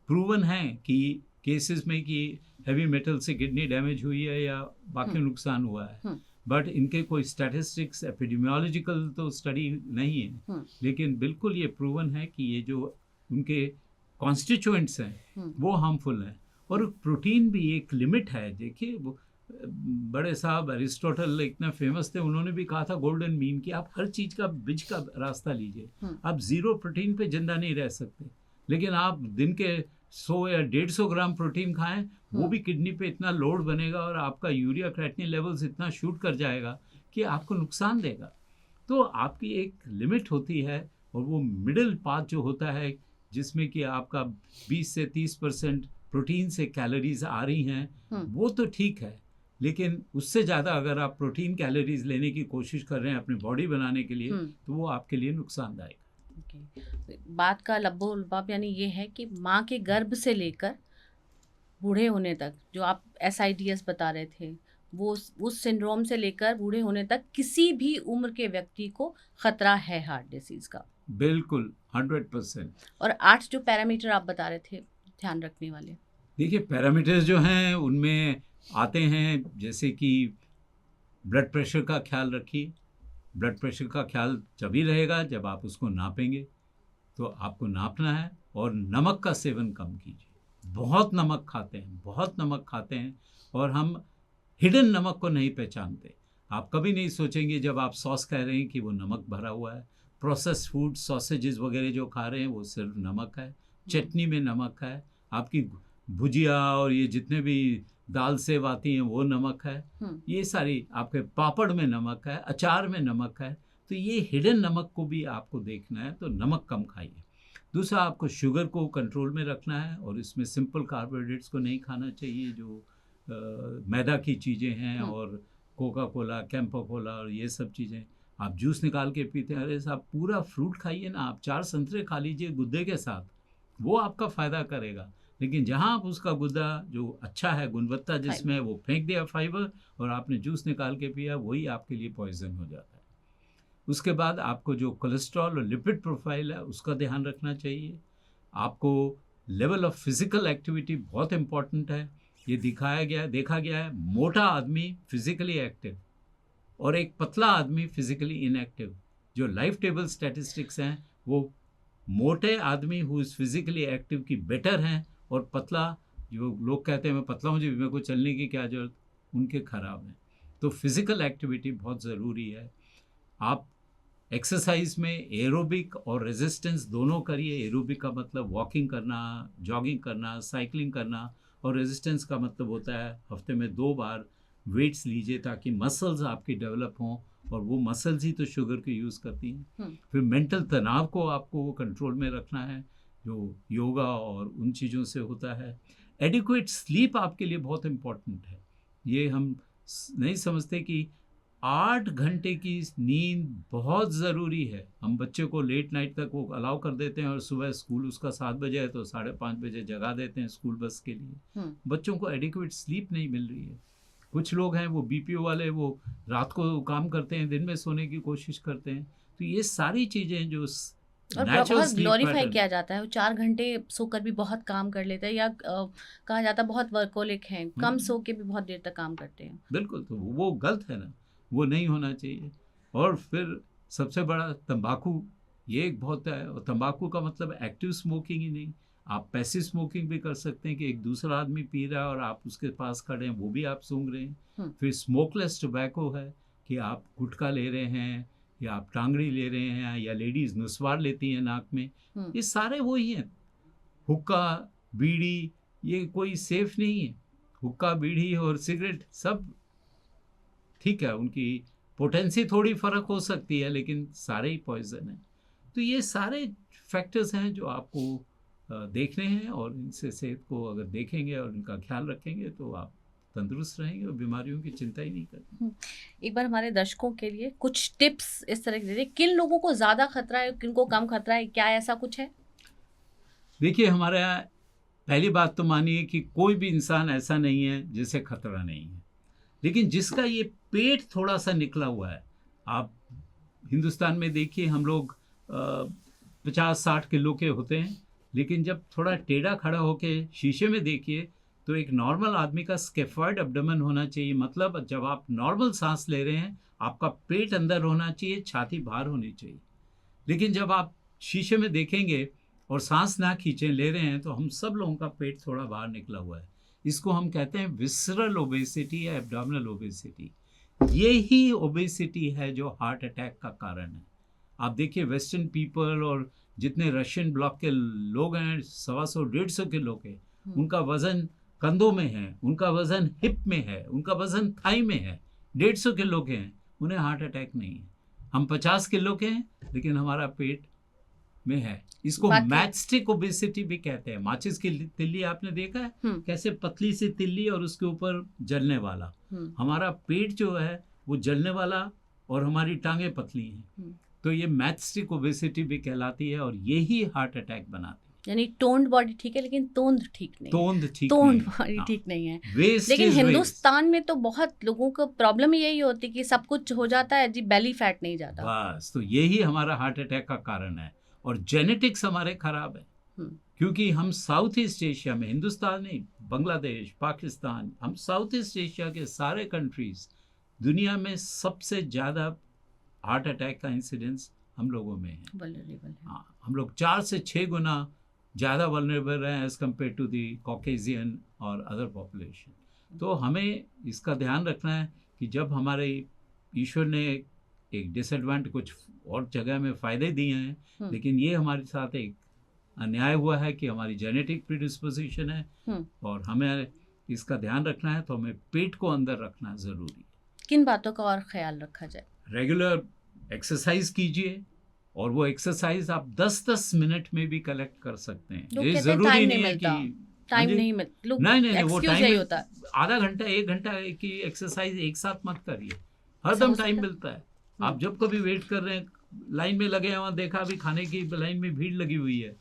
प्रूवन है कि केसेस में कि हैवी मेटल से किडनी डैमेज हुई है या बाकी नुकसान हुआ है, बट इनके कोई स्टैटिस्टिक्स एपिडेमियोलॉजिकल तो स्टडी नहीं है, लेकिन बिल्कुल ये प्रूवन है कि ये जो उनके कॉन्स्टिट्यूएंट्स हैं वो हार्मफुल हैं। और प्रोटीन भी एक लिमिट है। देखिए वो बड़े साहब अरिस्टोटल इतना फेमस थे, उन्होंने भी कहा था गोल्डन मीन कि आप हर चीज़ का बीच का रास्ता लीजिए। आप ज़ीरो प्रोटीन पे जिंदा नहीं रह सकते, लेकिन आप दिन के 100 या 150 ग्राम प्रोटीन खाएं, वो भी किडनी पे इतना लोड बनेगा और आपका यूरिया क्रिएटिनिन लेवल्स इतना शूट कर जाएगा कि आपको नुकसान देगा। तो आपकी एक लिमिट होती है, और वो मिडिल पाथ जो होता है जिसमें कि आपका 20 से 30% प्रोटीन से कैलोरीज आ रही हैं, वो तो ठीक है, लेकिन उससे ज़्यादा अगर आप प्रोटीन कैलोरीज लेने की कोशिश कर रहे हैं अपनी बॉडी बनाने के लिए, तो वो आपके लिए नुकसानदायक है। बात का लब्बो लुबाब यानी ये है कि माँ के गर्भ से लेकर बूढ़े होने तक, जो आप SIDS बता रहे थे, वो उस सिंड्रोम से लेकर बूढ़े होने तक किसी भी उम्र के व्यक्ति को खतरा है हार्ट डिसीज का। बिल्कुल 100%। और 8 जो पैरामीटर आप बता रहे थे ध्यान रखने वाले, देखिए पैरामीटर्स जो हैं उनमें आते हैं जैसे कि ब्लड प्रेशर का ख्याल रखिए। ब्लड प्रेशर का ख्याल तभी रहेगा जब आप उसको नापेंगे, तो आपको नापना है। और नमक का सेवन कम कीजिए। बहुत नमक खाते हैं, बहुत नमक खाते हैं, और हम हिडन नमक को नहीं पहचानते। आप कभी नहीं सोचेंगे जब आप सॉस कह रहे हैं कि वो नमक भरा हुआ है। प्रोसेस्ड फूड, सॉसेजेस वगैरह जो खा रहे हैं वो सिर्फ नमक है। चटनी में नमक है, आपकी भुजिया और ये जितने भी दाल सेव आती हैं वो नमक है, ये सारी आपके पापड़ में नमक है, अचार में नमक है। तो ये हिडन नमक को भी आपको देखना है, तो नमक कम खाइए। दूसरा, आपको शुगर को कंट्रोल में रखना है, और इसमें सिंपल कार्बोहाइड्रेट्स को नहीं खाना चाहिए जो मैदा की चीज़ें हैं, और कोका कोला, कैंपा कोला और ये सब चीज़ें। आप जूस निकाल के पीते हैं, अरे साहब पूरा फ्रूट खाइए ना, आप 4 संतरे खा लीजिए गुद्दे के साथ, वो आपका फ़ायदा करेगा। लेकिन जहाँ आप उसका गुद्दा जो अच्छा है, गुणवत्ता जिसमें है, वो फेंक दिया फाइबर, और आपने जूस निकाल के पिया, वही आपके लिए पॉइजन हो जाता है। उसके बाद आपको जो कोलेस्ट्रॉल और लिपिड प्रोफाइल है उसका ध्यान रखना चाहिए। आपको लेवल ऑफ फिज़िकल एक्टिविटी बहुत इम्पॉर्टेंट है। ये देखा गया है मोटा आदमी फिजिकली एक्टिव और एक पतला आदमी फिजिकली इनएक्टिव, जो लाइफ टेबल स्टैटिस्टिक्स हैं वो मोटे आदमी हु इज फिजिकली एक्टिव की बेटर हैं, और पतला, जो लोग कहते हैं मैं पतला हूँ जी मेरे को चलने की क्या जरूरत, उनके खराब हैं। तो फिजिकल एक्टिविटी बहुत ज़रूरी है। आप एक्सरसाइज में एरोबिक और रेजिस्टेंस दोनों करिए। एरोबिक का मतलब वॉकिंग करना, जॉगिंग करना, साइकिलिंग करना, और रेजिस्टेंस का मतलब होता है हफ्ते में 2 बार वेट्स लीजिए ताकि मसल्स आपकी डेवलप हों, और वो मसल्स ही तो शुगर को यूज़ करती हैं। फिर मेंटल तनाव को आपको वो कंट्रोल में रखना है, जो योगा और उन चीज़ों से होता है। एडिक्वेट स्लीप आपके लिए बहुत इम्पॉर्टेंट है। ये हम नहीं समझते कि 8 घंटे की नींद बहुत ज़रूरी है। हम बच्चे को लेट नाइट तक वो अलाउ कर देते हैं, और सुबह स्कूल उसका 7 बजे है तो 5:30 बजे जगा देते हैं स्कूल बस के लिए। बच्चों को एडिक्वेट स्लीप नहीं मिल रही है। कुछ लोग हैं वो बीपीओ वाले, वो रात को काम करते हैं, दिन में सोने की कोशिश करते हैं। तो ये सारी चीज़ें जो और बहुत ग्लोरीफाई किया जाता है, वो 4 घंटे सोकर भी बहुत काम कर लेते हैं, या कहा जाता है बहुत वर्कोलिक हैं, कम सो के भी बहुत देर तक काम करते हैं। बिल्कुल, तो वो गलत है ना, वो नहीं होना चाहिए। और फिर सबसे बड़ा तंबाकू, ये एक बहुत है। और तंबाकू का मतलब एक्टिव स्मोकिंग ही नहीं, आप पैसिव स्मोकिंग भी कर सकते हैं कि एक दूसरा आदमी पी रहा है और आप उसके पास खड़े हैं, वो भी आप सूंघ रहे हैं। फिर स्मोकलेस टोबैको है कि आप गुटखा ले रहे हैं, या आप टांगड़ी ले रहे हैं, या लेडीज नुस्वार लेती हैं नाक में। ये सारे वही हैं। हुक्का, बीड़ी, ये कोई सेफ नहीं है। हुक्का, बीड़ी और सिगरेट सब ठीक है, उनकी पोटेंसी थोड़ी फ़र्क हो सकती है, लेकिन सारे ही पॉइजन है। तो ये सारे फैक्टर्स हैं जो आपको देखने हैं, और इनसे सेहत को अगर देखेंगे और इनका ख्याल रखेंगे तो आप तंदुरुस्त रहेंगे और बीमारियों की चिंता ही नहीं करेंगे। एक बार हमारे दर्शकों के लिए कुछ टिप्स इस तरह के दे दें, किन लोगों को ज़्यादा खतरा है, किन को कम खतरा है, क्या ऐसा कुछ है? देखिए, हमारे यहाँ पहली बात तो मानिए कि कोई भी इंसान ऐसा नहीं है जिसे खतरा नहीं है, लेकिन जिसका ये पेट थोड़ा सा निकला हुआ है। आप हिंदुस्तान में देखिए, हम लोग 50-60 किलो के होते हैं, लेकिन जब थोड़ा टेढ़ा खड़ा होके शीशे में देखिए तो एक नॉर्मल आदमी का स्केफॉइड एब्डोमेन होना चाहिए। मतलब जब आप नॉर्मल सांस ले रहे हैं, आपका पेट अंदर होना चाहिए, छाती बाहर होनी चाहिए। लेकिन जब आप शीशे में देखेंगे और सांस ना खींचें, ले रहे हैं, तो हम सब लोगों का पेट थोड़ा बाहर निकला हुआ है। इसको हम कहते हैं विसरल ओबेसिटी या एब्डोमिनल ओबेसिटी। ये ही ओबेसिटी है जो हार्ट अटैक का कारण है। आप देखिए, वेस्टर्न पीपल और जितने रशियन ब्लॉक के लोग हैं, 125-150 किलो के, उनका वजन कंधों में है, उनका वजन हिप में है, उनका वजन थाई में है, 150 किलो के हैं, उन्हें हार्ट अटैक नहीं है। हम 50 किलो के हैं, लेकिन हमारा पेट में है। इसको मैचस्टिक ओबेसिटी भी कहते हैं। माचिस की तिल्ली आपने देखा है, कैसे पतली सी तिल्ली और उसके ऊपर जलने वाला। हमारा पेट जो है वो जलने वाला, और हमारी टांगे पतली हैं। तो ये मैचस्टिक ओबेसिटी भी कहलाती है, और यही हार्ट अटैक बनाती है। यानी टोन्ड बॉडी ठीक है, लेकिन तोंद ठीक नहीं। तोंद बॉडी ठीक नहीं है। लेकिन हिंदुस्तान में तो बहुत लोगों को प्रॉब्लम यही होती है कि सब कुछ हो जाता है जी, बेली फैट नहीं जाता। बस, तो यही हमारा हार्ट अटैक का कारण है। और जेनेटिक्स हमारे खराब है, क्योंकि हम साउथ ईस्ट एशिया में, हिंदुस्तान नहीं, बांग्लादेश, पाकिस्तान, हम साउथ ईस्ट एशिया के सारे कंट्रीज, दुनिया में सबसे ज़्यादा हार्ट अटैक का इंसिडेंस हम लोगों में है। हाँ, हम लोग 4 से 6 गुना ज़्यादा वल्नरेबल हैं एज़ कम्पेयर टू दी कॉकेजियन और अदर पॉपुलेशन। तो हमें इसका ध्यान रखना है कि जब हमारे ईश्वर ने एक डिसएडवांटेज, कुछ और जगह में फ़ायदे दिए हैं, लेकिन ये हमारे साथ एक अन्याय हुआ है कि हमारी जेनेटिक प्रीडिस्पोजिशन है, और हमें इसका ध्यान रखना है। तो हमें पेट को अंदर रखना ज़रूरी है। किन बातों का और ख्याल रखा जाए? रेगुलर एक्सरसाइज कीजिए, और वो एक्सरसाइज आप 10-10 मिनट में भी कलेक्ट कर सकते हैं। ये जरूरी नहीं है कि टाइम नहीं मिलता। नहीं, वो टाइम होता है। आधा घंटा 1 घंटा की एक्सरसाइज एक साथ मत करिए, हरदम टाइम मिलता है। आप जब कभी वेट कर रहे हैं, लाइन में लगे हैं, वहाँ देखा अभी खाने की लाइन में भीड़ लगी हुई है,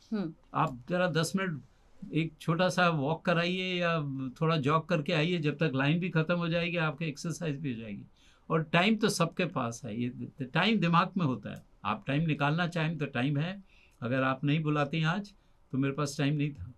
आप जरा 10 मिनट एक छोटा सा वॉक कराइए या थोड़ा जॉग करके आइए, जब तक लाइन भी खत्म हो जाएगी आपकी एक्सरसाइज भी हो जाएगी। और टाइम तो सबके पास है, ये टाइम दिमाग में होता है। आप टाइम निकालना चाहें तो टाइम है। अगर आप नहीं बुलाती आज, तो मेरे पास टाइम नहीं था,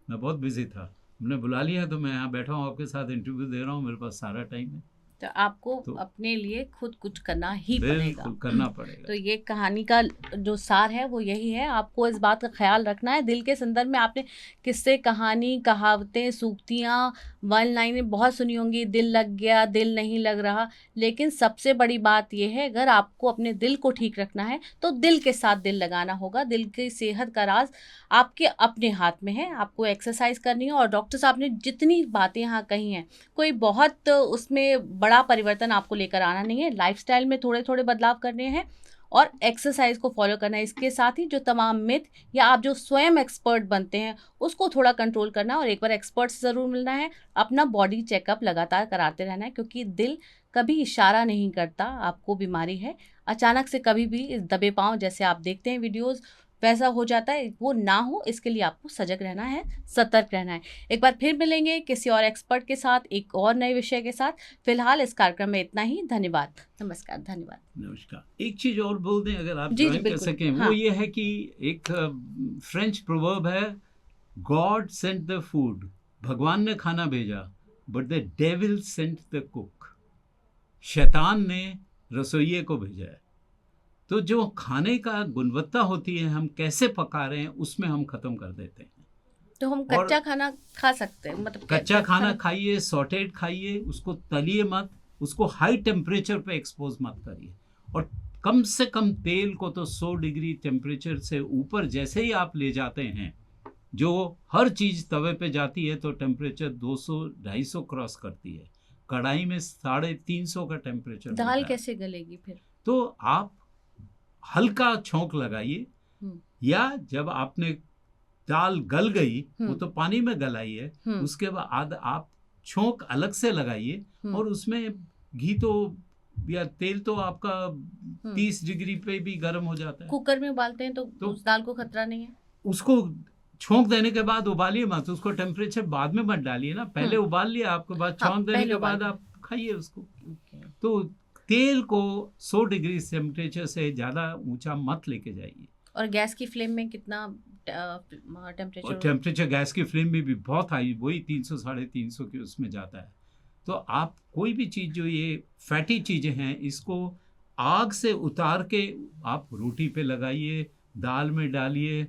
मैं बहुत बिजी था, हमने बुला लिया तो मैं यहाँ बैठा हूँ आपके साथ इंटरव्यू दे रहा हूँ, मेरे पास सारा टाइम है, तो आपको तो अपने लिए खुद कुछ करना ही पड़ेगा। बिल्कुल करना पड़ेगा। तो ये कहानी का जो सार है वो यही है, आपको इस बात का ख्याल रखना है। दिल के संदर्भ में आपने किस्से, कहानी, कहावतें, सूक्तियाँ, वन लाइनें बहुत सुनी होंगी, दिल लग गया, दिल नहीं लग रहा, लेकिन सबसे बड़ी बात ये है, अगर आपको अपने दिल को ठीक रखना है तो दिल के साथ दिल लगाना होगा। दिल की सेहत का राज आपके अपने हाथ में है। आपको एक्सरसाइज करनी है, और डॉक्टर साहब ने जितनी बातें यहाँ कही हैं, कोई बहुत उसमें बड़ा परिवर्तन आपको लेकर आना नहीं है। लाइफस्टाइल में थोड़े थोड़े बदलाव करने हैं और एक्सरसाइज को फॉलो करना है। इसके साथ ही जो तमाम मिथ या आप जो स्वयं एक्सपर्ट बनते हैं उसको थोड़ा कंट्रोल करना है, और एक बार एक्सपर्ट से ज़रूर मिलना है। अपना बॉडी चेकअप लगातार कराते रहना है, क्योंकि दिल कभी इशारा नहीं करता आपको बीमारी है। अचानक से कभी भी इस दबे पाँव, जैसे आप देखते हैं वीडियोज़, वैसा हो जाता है, वो ना हो इसके लिए आपको सजग रहना है, सतर्क रहना है। एक बार फिर मिलेंगे किसी और एक्सपर्ट के साथ, एक और नए विषय के साथ। फिलहाल इस कार्यक्रम में इतना ही। धन्यवाद, नमस्कार, धन्यवाद। नमस्कार। एक चीज और बोल दें अगर आप जी, जी, ज्वाइन कर बिल्कुल, सकें, हाँ। वो ये है कि एक फ्रेंच प्रोवर्ब है, गॉड सेंट द फूड, भगवान ने खाना भेजा, but the devil sent the cook, शैतान ने रसोइये को भेजा है। तो जो खाने का गुणवत्ता होती है, हम कैसे पका रहे हैं, उसमें हम खत्म कर देते हैं। तो हम और कच्चा खाना खा सकते हैं, मतलब कच्चा खाना खाइए, सॉटेड खाइए, उसको तलिए मत, उसको हाई टेम्परेचर पे एक्सपोज मत करिए, और कम से कम तेल को तो 100 डिग्री टेम्परेचर से ऊपर जैसे ही आप ले जाते हैं, जो हर चीज़ तवे पे जाती है तो टेम्परेचर 200-250 क्रॉस करती है, कढ़ाई में 350 का टेम्परेचर दाल होता है। कैसे गलेगी फिर? तो आप हल्का छौंक लगाइए, हम्म, या जब आपने दाल गल गई वो हम्म, तो पानी में गलाई है, हम्म, उसके बाद आप छौंक अलग से लगाइए, और उसमें घी तो या तेल तो आपका 30 डिग्री पे भी गर्म हो जाता है। कुकर में उबालते हैं तो उस दाल को खतरा नहीं है? उसको छौंक देने के बाद उबालिए मत, उसको टेम्परेचर बाद में मत डालिए ना, पहले उबाल लिया आपके बाद, हाँ, छौंक देने पहले के बाद उबाल आप खाइए उसको। ओके। तो तेल को 100 डिग्री टेम्परेचर से ज़्यादा ऊंचा मत लेके जाइए। और गैस की फ्लेम में कितना और टेम्परेचर? टेम्परेचर गैस की फ्लेम में भी बहुत हाई, वही 300-350 के उसमें जाता है। तो आप कोई भी चीज़ जो ये फैटी चीज़ें हैं, इसको आग से उतार के आप रोटी पे लगाइए, दाल में डालिए,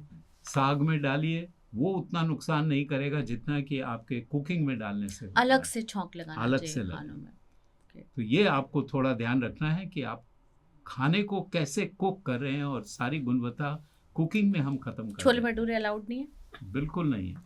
साग में डालिए, वो उतना नुकसान नहीं करेगा जितना कि आपके कुकिंग में डालने से होता अलग है। से छौंक लगाना अलग चाहिए से लगाना। खानों में। तो ये आपको थोड़ा ध्यान रखना है कि आप खाने को कैसे कुक कर रहे हैं, और सारी गुणवत्ता कुकिंग में हम खत्म कर छोले देते हैं। भटूरे अलाउड नहीं है? बिल्कुल नहीं है।